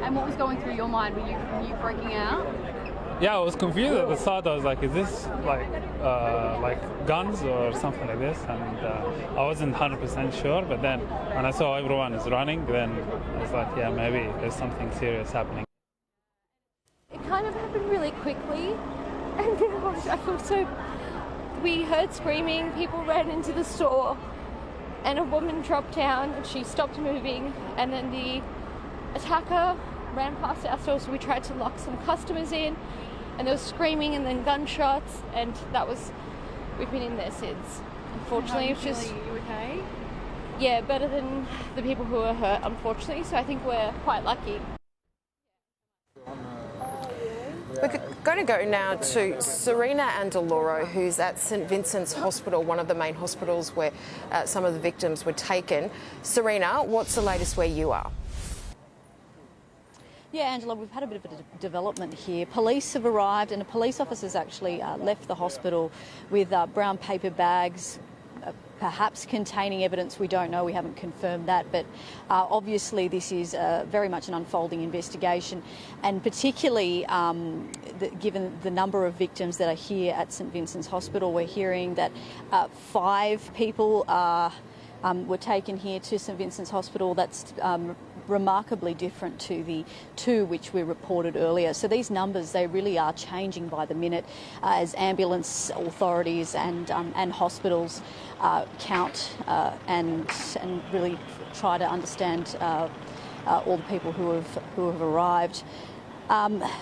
And what was going through your mind? Were you freaking out? Yeah, I was confused at the start. I was like, is this like guns or something like this? And I wasn't 100% sure, but then when I saw everyone is running, then I was like, yeah, maybe there's something serious happening. It kind of happened really quickly, and I felt so... We heard screaming, people ran into the store, and a woman dropped down and she stopped moving, and then the attacker ran past our store, so we tried to lock some customers in, and there was screaming and then gunshots, and we've been in there since. Unfortunately, it's just... Are you okay? Yeah, better than the people who were hurt, unfortunately, so I think we're quite lucky. We're going to go now to Serena Andaloro, who's at St Vincent's Hospital, one of the main hospitals where some of the victims were taken. Serena, what's the latest where you are? Yeah, Angela, we've had a bit of a development here. Police have arrived and a police officer's actually left the hospital with brown paper bags, perhaps containing evidence. We don't know, we haven't confirmed that, but obviously this is very much an unfolding investigation, and particularly given the number of victims that are here at St Vincent's Hospital. We're hearing that 5 people were taken here to St Vincent's Hospital. That's remarkably different to the 2 which we reported earlier. So these numbers, they really are changing by the minute as ambulance authorities and hospitals count and really try to understand all the people who have arrived.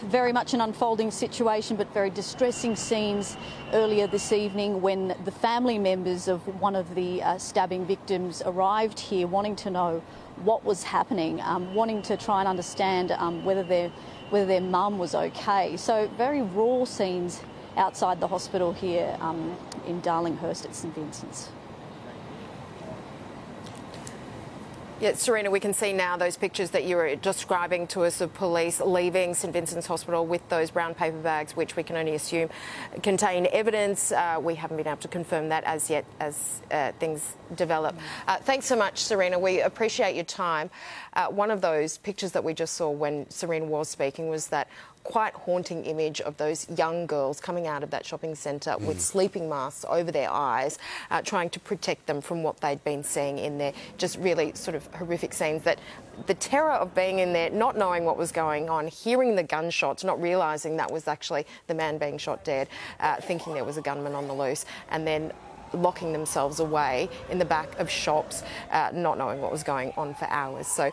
Very much an unfolding situation, but very distressing scenes earlier this evening when the family members of one of the stabbing victims arrived here wanting to know what was happening, wanting to try and understand whether their mum was okay. So very raw scenes outside the hospital here in Darlinghurst at St Vincent's. Yeah, Serena, we can see now those pictures that you were describing to us of police leaving St Vincent's Hospital with those brown paper bags, which we can only assume contain evidence. We haven't been able to confirm that as yet as things develop. Thanks so much, Serena. We appreciate your time. One of those pictures that we just saw when Serena was speaking was that quite haunting image of those young girls coming out of that shopping centre with sleeping masks over their eyes, trying to protect them from what they'd been seeing in there. Just really sort of horrific scenes. That the terror of being in there, not knowing what was going on, hearing the gunshots, not realising that was actually the man being shot dead, thinking there was a gunman on the loose, and then locking themselves away in the back of shops, not knowing what was going on for hours. So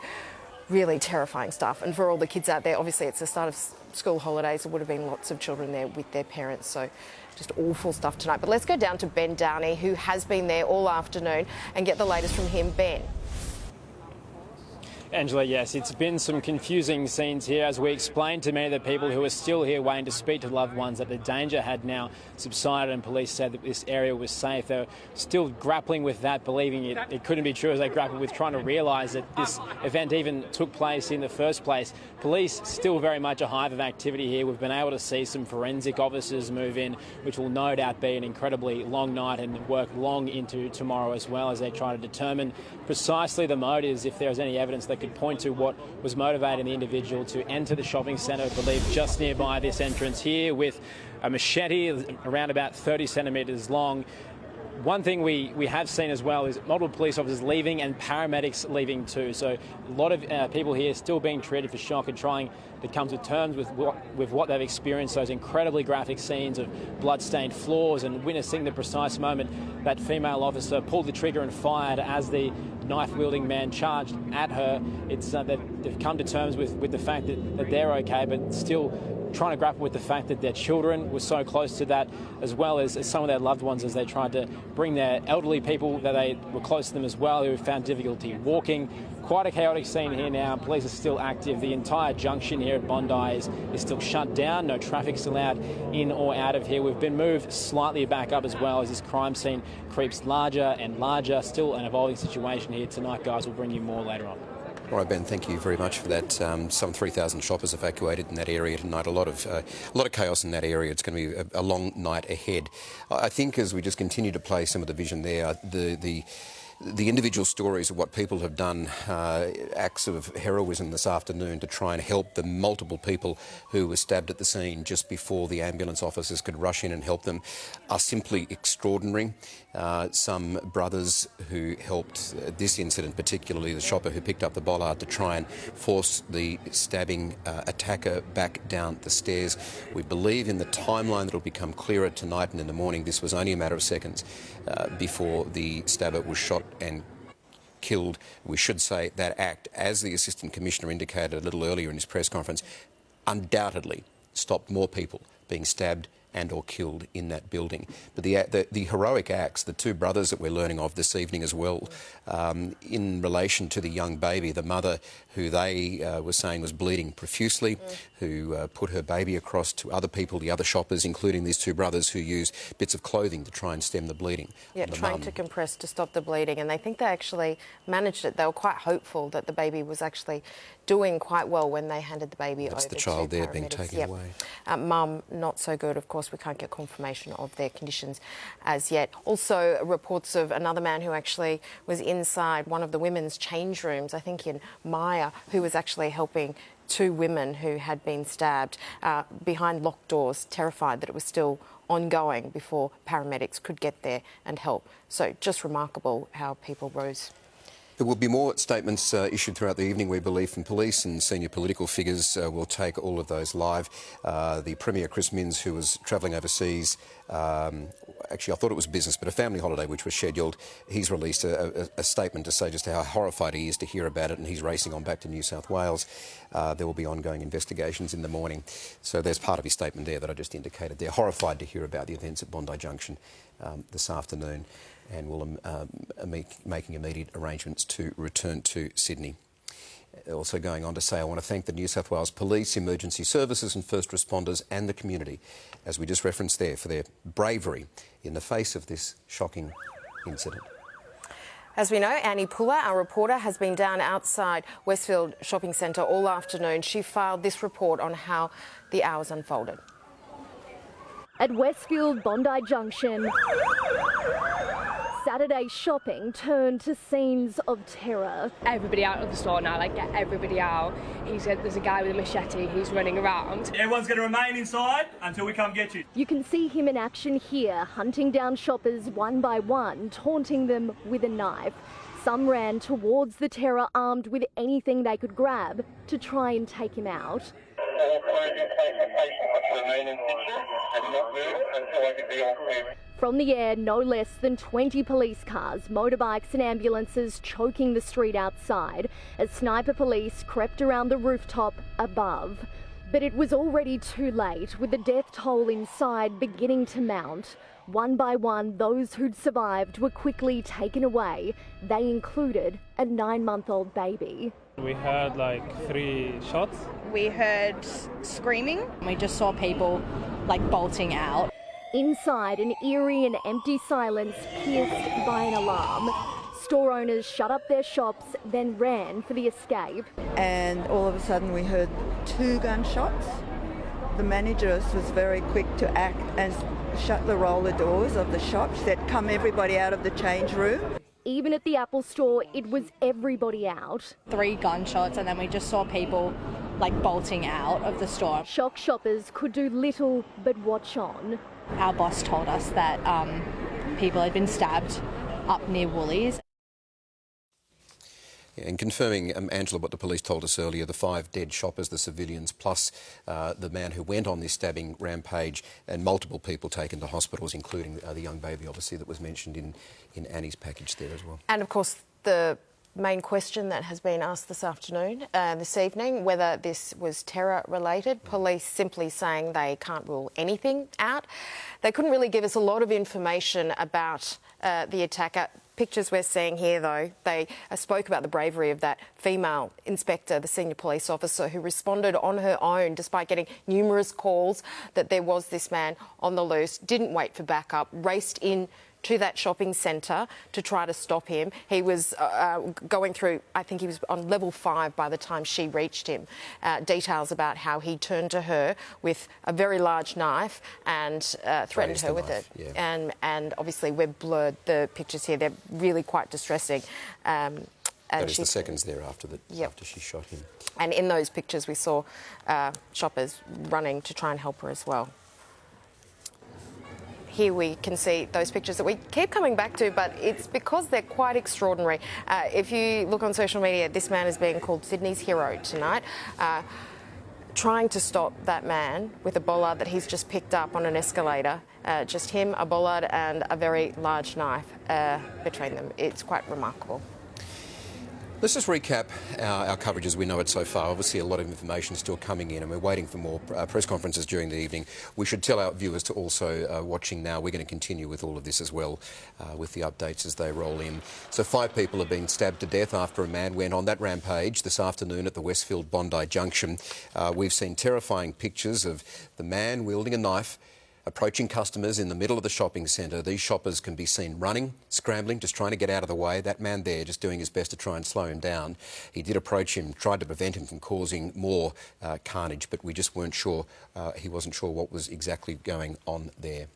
really terrifying stuff. And for all the kids out there, obviously it's the start of school holidays. There would have been lots of children there with their parents. So just awful stuff tonight. But let's go down to Ben Downey, who has been there all afternoon, and get the latest from him. Ben. Angela, yes, it's been some confusing scenes here as we explained to many of the people who are still here waiting to speak to loved ones that the danger had now subsided and police said that this area was safe. They're still grappling with that, believing it couldn't be true as they grapple with trying to realise that this event even took place in the first place. Police still very much a hive of activity here. We've been able to see some forensic officers move in, which will no doubt be an incredibly long night and work long into tomorrow as well as they try to determine precisely the motives, if there's any evidence that could point to what was motivating the individual to enter the shopping centre, I believe just nearby this entrance here, with a machete around about 30 centimetres long. One thing we have seen as well is multiple police officers leaving and paramedics leaving too. So a lot of people here still being treated for shock and trying to come to terms with what they've experienced, those incredibly graphic scenes of blood-stained floors and witnessing the precise moment that female officer pulled the trigger and fired as the knife-wielding man charged at her. It's they've come to terms with the fact that they're okay, but still trying to grapple with the fact that their children were so close to that, as well as some of their loved ones as they tried to bring their elderly people that they were close to them as well, who found difficulty walking. Quite a chaotic scene here now. Police are still active. The entire junction here at Bondi is still shut down. No traffic's allowed in or out of here. We've been moved slightly back up as well as this crime scene creeps larger and larger. Still an evolving situation here tonight, guys. We'll bring you more later on. All right, Ben, thank you very much for that. Some 3,000 shoppers evacuated in that area tonight. A lot of chaos in that area. It's going to be a long night ahead. I think as we just continue to play some of the vision there, the individual stories of what people have done, acts of heroism this afternoon to try and help the multiple people who were stabbed at the scene just before the ambulance officers could rush in and help them, are simply extraordinary. Some brothers who helped this incident, particularly the shopper who picked up the bollard to try and force the stabbing attacker back down the stairs. We believe in the timeline that will become clearer tonight and in the morning. This was only a matter of seconds before the stabber was shot and killed. We should say that act, as the Assistant Commissioner indicated a little earlier in his press conference, undoubtedly stopped more people being stabbed and or killed in that building. But the heroic acts, the 2 brothers that we're learning of this evening as well, in relation to the young baby, the mother who they were saying was bleeding profusely, who put her baby across to other people, the other shoppers, including these two brothers who used bits of clothing to try and stem the bleeding. Yeah, trying to compress to stop the bleeding, and they think they actually managed it. They were quite hopeful that the baby was actually doing quite well when they handed the baby over to the child there being paramedics. taken away. Mum, not so good. Of course, we can't get confirmation of their conditions as yet. Also, reports of another man who actually was inside one of the women's change rooms, I think in Maya, who was actually helping two women who had been stabbed behind locked doors, terrified that it was still ongoing before paramedics could get there and help. So just remarkable how people rose. There will be more statements issued throughout the evening, we believe, from police, and senior political figures will take all of those live. The Premier, Chris Minns, who was travelling overseas, actually I thought it was business, but a family holiday which was scheduled, he's released a statement to say just how horrified he is to hear about it, and he's racing on back to New South Wales. There will be ongoing investigations in the morning. So there's part of his statement there that I just indicated. They're horrified to hear about the events at Bondi Junction this afternoon, and will making immediate arrangements to return to Sydney. Also going on to say, I want to thank the New South Wales Police, Emergency Services and First Responders and the community, as we just referenced there, for their bravery in the face of this shocking incident. As we know, Annie Puller, our reporter, has been down outside Westfield Shopping Centre all afternoon. She filed this report on how the hours unfolded. At Westfield Bondi Junction, Saturday shopping turned to scenes of terror. Everybody out of the store now, like get everybody out. He said there's a guy with a machete, he's running around. Everyone's going to remain inside until we come get you. You can see him in action here, hunting down shoppers one by one, taunting them with a knife. Some ran towards the terror armed with anything they could grab to try and take him out. From the air, no less than 20 police cars, motorbikes and ambulances choking the street outside as sniper police crept around the rooftop above. But it was already too late, with the death toll inside beginning to mount. One by one, those who'd survived were quickly taken away. They included a 9-month-old baby. We heard like 3 shots. We heard screaming. We just saw people like bolting out. Inside, an eerie and empty silence pierced by an alarm. Store owners shut up their shops, then ran for the escape. And all of a sudden we heard 2 gunshots. The manageress was very quick to act and shut the roller doors of the shop, said, "Come everybody out of the change room." Even at the Apple store, it was everybody out. 3 gunshots, and then we just saw people like bolting out of the store. Shock shoppers could do little but watch on. Our boss told us that people had been stabbed up near Woolies. Yeah, and confirming, Angela, what the police told us earlier, the 5 dead shoppers, the civilians, plus the man who went on this stabbing rampage, and multiple people taken to hospitals, including the young baby, obviously, that was mentioned in Annie's package there as well. And, of course, the main question that has been asked this afternoon, this evening, whether this was terror-related. Police simply saying they can't rule anything out. They couldn't really give us a lot of information about the attacker. Pictures we're seeing here, though, they spoke about the bravery of that female inspector, the senior police officer, who responded on her own despite getting numerous calls that there was this man on the loose, didn't wait for backup, raced in to that shopping centre to try to stop him. He was going through, I think he was on level 5 by the time she reached him. Details about how he turned to her with a very large knife and threatened her with it. Yeah. And obviously we've blurred the pictures here. They're really quite distressing. That is the seconds there after she shot him. And in those pictures we saw shoppers running to try and help her as well. Here we can see those pictures that we keep coming back to, but it's because they're quite extraordinary. If you look on social media, this man is being called Sydney's hero tonight. Trying to stop that man with a bollard that he's just picked up on an escalator. Just him, a bollard and a very large knife between them. It's quite remarkable. Let's just recap our coverage as we know it so far. Obviously, a lot of information still coming in, and we're waiting for more press conferences during the evening. We should tell our viewers to also watching now. We're going to continue with all of this as well, with the updates as they roll in. So 5 people have been stabbed to death after a man went on that rampage this afternoon at the Westfield Bondi Junction. We've seen terrifying pictures of the man wielding a knife, approaching customers in the middle of the shopping centre. These shoppers can be seen running, scrambling, just trying to get out of the way. That man there just doing his best to try and slow him down. He did approach him, tried to prevent him from causing more carnage, but we just weren't sure, he wasn't sure what was exactly going on there.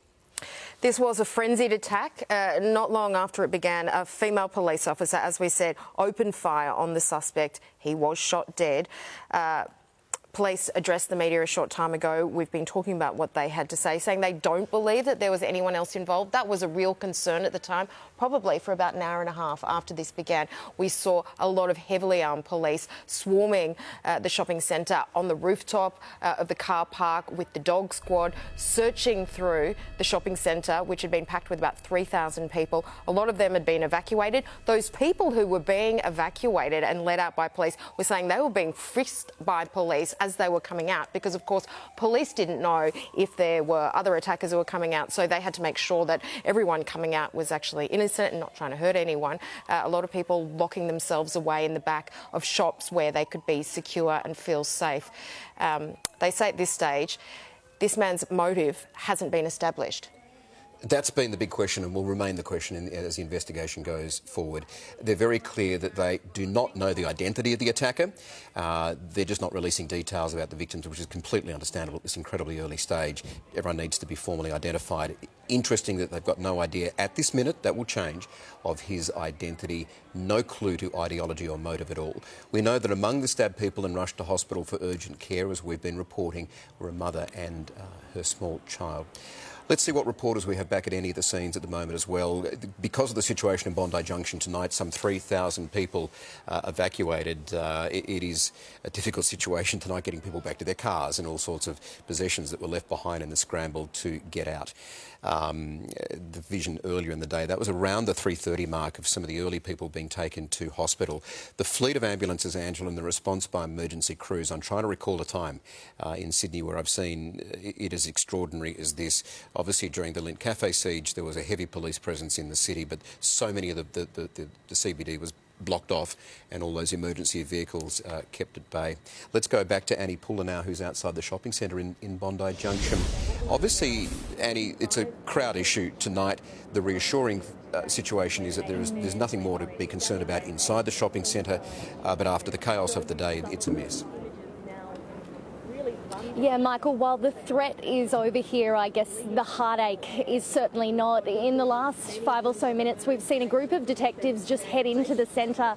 This was a frenzied attack. Not long after it began, a female police officer, as we said, opened fire on the suspect. He was shot dead. Police addressed the media a short time ago. We've been talking about what they had to say, saying they don't believe that there was anyone else involved. That was a real concern at the time, probably for about an hour and a half after this began. We saw a lot of heavily armed police swarming the shopping centre on the rooftop of the car park with the dog squad, searching through the shopping centre, which had been packed with about 3,000 people. A lot of them had been evacuated. Those people who were being evacuated and led out by police were saying they were being frisked by police as they were coming out, because of course police didn't know if there were other attackers who were coming out, so they had to make sure that everyone coming out was actually innocent and not trying to hurt anyone. A lot of people locking themselves away in the back of shops where they could be secure and feel safe. They say at this stage this man's motive hasn't been established. That's been the big question and will remain the question as the investigation goes forward. They're very clear that they do not know the identity of the attacker. They're just not releasing details about the victims, which is completely understandable at this incredibly early stage. Everyone needs to be formally identified. Interesting that they've got no idea at this minute, that will change, of his identity. No clue to ideology or motive at all. We know that among the stabbed people and rushed to hospital for urgent care, as we've been reporting, were a mother and her small child. Let's see what reporters we have back at any of the scenes at the moment as well. Because of the situation in Bondi Junction tonight, some 3,000 people evacuated. It is a difficult situation tonight, getting people back to their cars and all sorts of possessions that were left behind in the scramble to get out. The vision earlier in the day, that was around the 3:30 mark of some of the early people being taken to hospital. The fleet of ambulances, Angela, and the response by emergency crews. I'm trying to recall a time in Sydney where I've seen it as extraordinary as this. Obviously, during the Lindt Cafe siege, there was a heavy police presence in the city, but so many of the CBD was blocked off and all those emergency vehicles kept at bay. Let's go back to Annie Puller now, who's outside the shopping centre in Bondi Junction. Obviously, Annie, it's a crowd issue tonight. The reassuring situation is that there's nothing more to be concerned about inside the shopping centre, but after the chaos of the day, it's a mess. Yeah, Michael, while the threat is over here, I guess the heartache is certainly not. In the last 5 or so minutes, we've seen a group of detectives just head into the centre,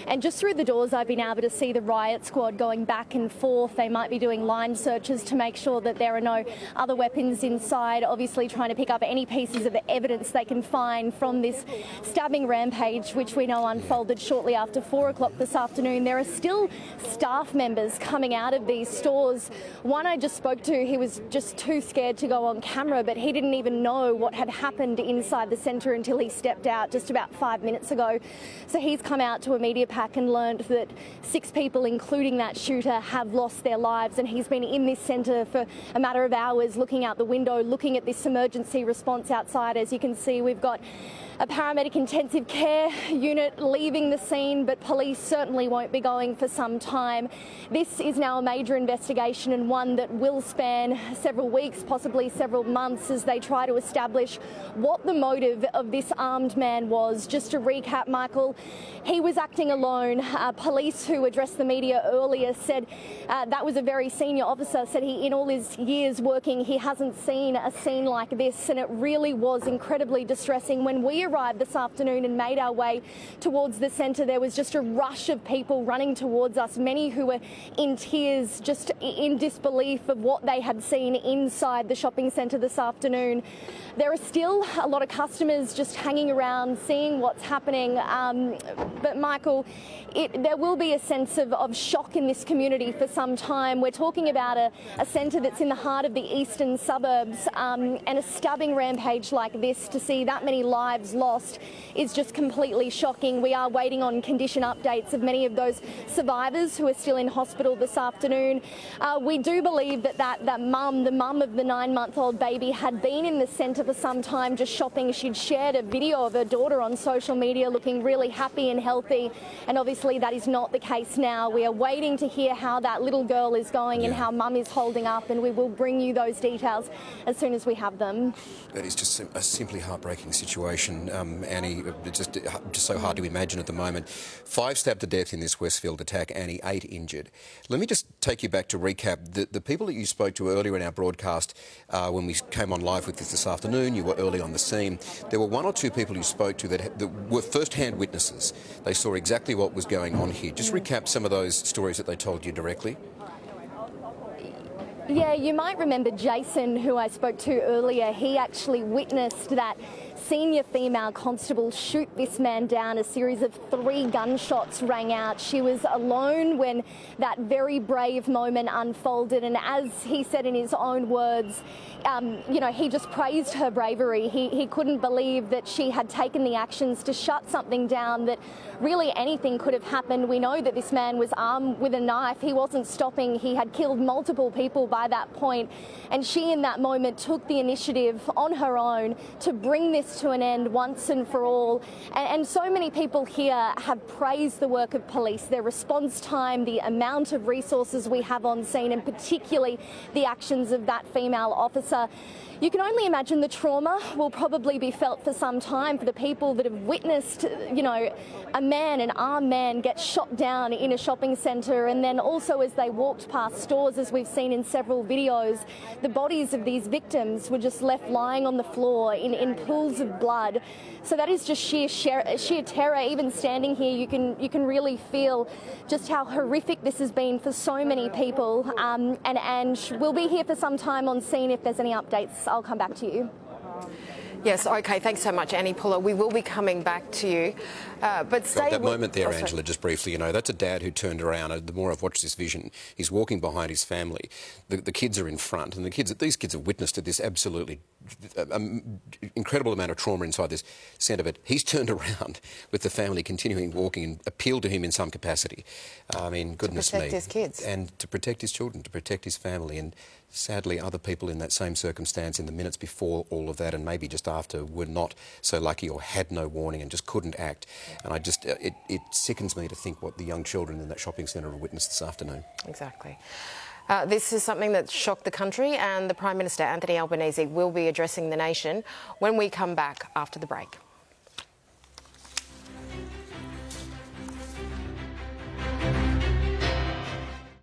and just through the doors I've been able to see the riot squad going back and forth. They might be doing line searches to make sure that there are no other weapons inside, obviously trying to pick up any pieces of evidence they can find from this stabbing rampage, which we know unfolded shortly after 4 o'clock this afternoon. There are still staff members coming out of these stores. One I just spoke to, he was just too scared to go on camera, but he didn't even know what had happened inside the centre until he stepped out just about 5 minutes ago. So he's come out to a media pack and learned that 6 people, including that shooter, have lost their lives, and he's been in this centre for a matter of hours, looking out the window, looking at this emergency response outside. As you can see, we've got a paramedic intensive care unit leaving the scene, but police certainly won't be going for some time. This is now a major investigation, and one that will span several weeks, possibly several months, as they try to establish what the motive of this armed man was. Just to recap, Michael, he was acting alone. Police who addressed the media earlier said that was a very senior officer, said he, in all his years working, he hasn't seen a scene like this, and it really was incredibly distressing. When we arrived this afternoon and made our way towards the centre, there was just a rush of people running towards us, many who were in tears, just in disbelief of what they had seen inside the shopping centre this afternoon. There are still a lot of customers just hanging around, seeing what's happening. But Michael, there will be a sense of shock in this community for some time. We're talking about a centre that's in the heart of the eastern suburbs, and a stabbing rampage like this, to see that many lives lost, is just completely shocking. We are waiting on condition updates of many of those survivors who are still in hospital this afternoon. We do believe that the mum of the 9-month-old baby, had been in the centre for some time just shopping. She'd shared a video of her daughter on social media looking really happy and healthy, and obviously that is not the case now. We are waiting to hear how that little girl is going and how mum is holding up, and we will bring you those details as soon as we have them. That is just a simply heartbreaking situation, Annie. Just so hard to imagine at the moment. 5 stabbed to death in this Westfield attack, Annie, 8 injured. Let me just take you back to recap. The people that you spoke to earlier in our broadcast, when we came on live with this afternoon, you were early on the scene. There were 1 or 2 people you spoke to that were first-hand witnesses. They saw exactly what was going on here. Just recap some of those stories that they told you directly. Yeah, you might remember Jason, who I spoke to earlier. He actually witnessed that senior female constable shoot this man down. A series of 3 gunshots rang out. She was alone when that very brave moment unfolded, and as he said in his own words, he just praised her bravery. He couldn't believe that she had taken the actions to shut something down, that really anything could have happened. We know that this man was armed with a knife. He wasn't stopping. He had killed multiple people by that point, and she in that moment took the initiative on her own to bring this to an end once and for all. And so many people here have praised the work of police, their response time, the amount of resources we have on scene, and particularly the actions of that female officer. You can only imagine the trauma will probably be felt for some time for the people that have witnessed, an armed man get shot down in a shopping centre, and then also as they walked past stores, as we've seen in several videos, the bodies of these victims were just left lying on the floor in pools of blood. So that is just sheer terror. Even standing here, you can really feel just how horrific this has been for so many people. And we'll be here for some time on scene. If there's any updates, I'll come back to you. Yes, OK, thanks so much, Annie Puller. We will be coming back to you. But stay that moment there, Angela, just briefly, that's a dad who turned around. The more I've watched this vision, he's walking behind his family. The kids are in front, and these kids have witnessed this absolutely incredible amount of trauma inside this centre. But he's turned around with the family continuing walking and appealed to him in some capacity. I mean, goodness me. To protect his kids. And to protect his children, to protect his family. And sadly, other people in that same circumstance in the minutes before all of that, and maybe just after, were not so lucky or had no warning and just couldn't act. And it sickens me to think what the young children in that shopping centre have witnessed this afternoon. Exactly. This is something that shocked the country, and the Prime Minister, Anthony Albanese, will be addressing the nation when we come back after the break.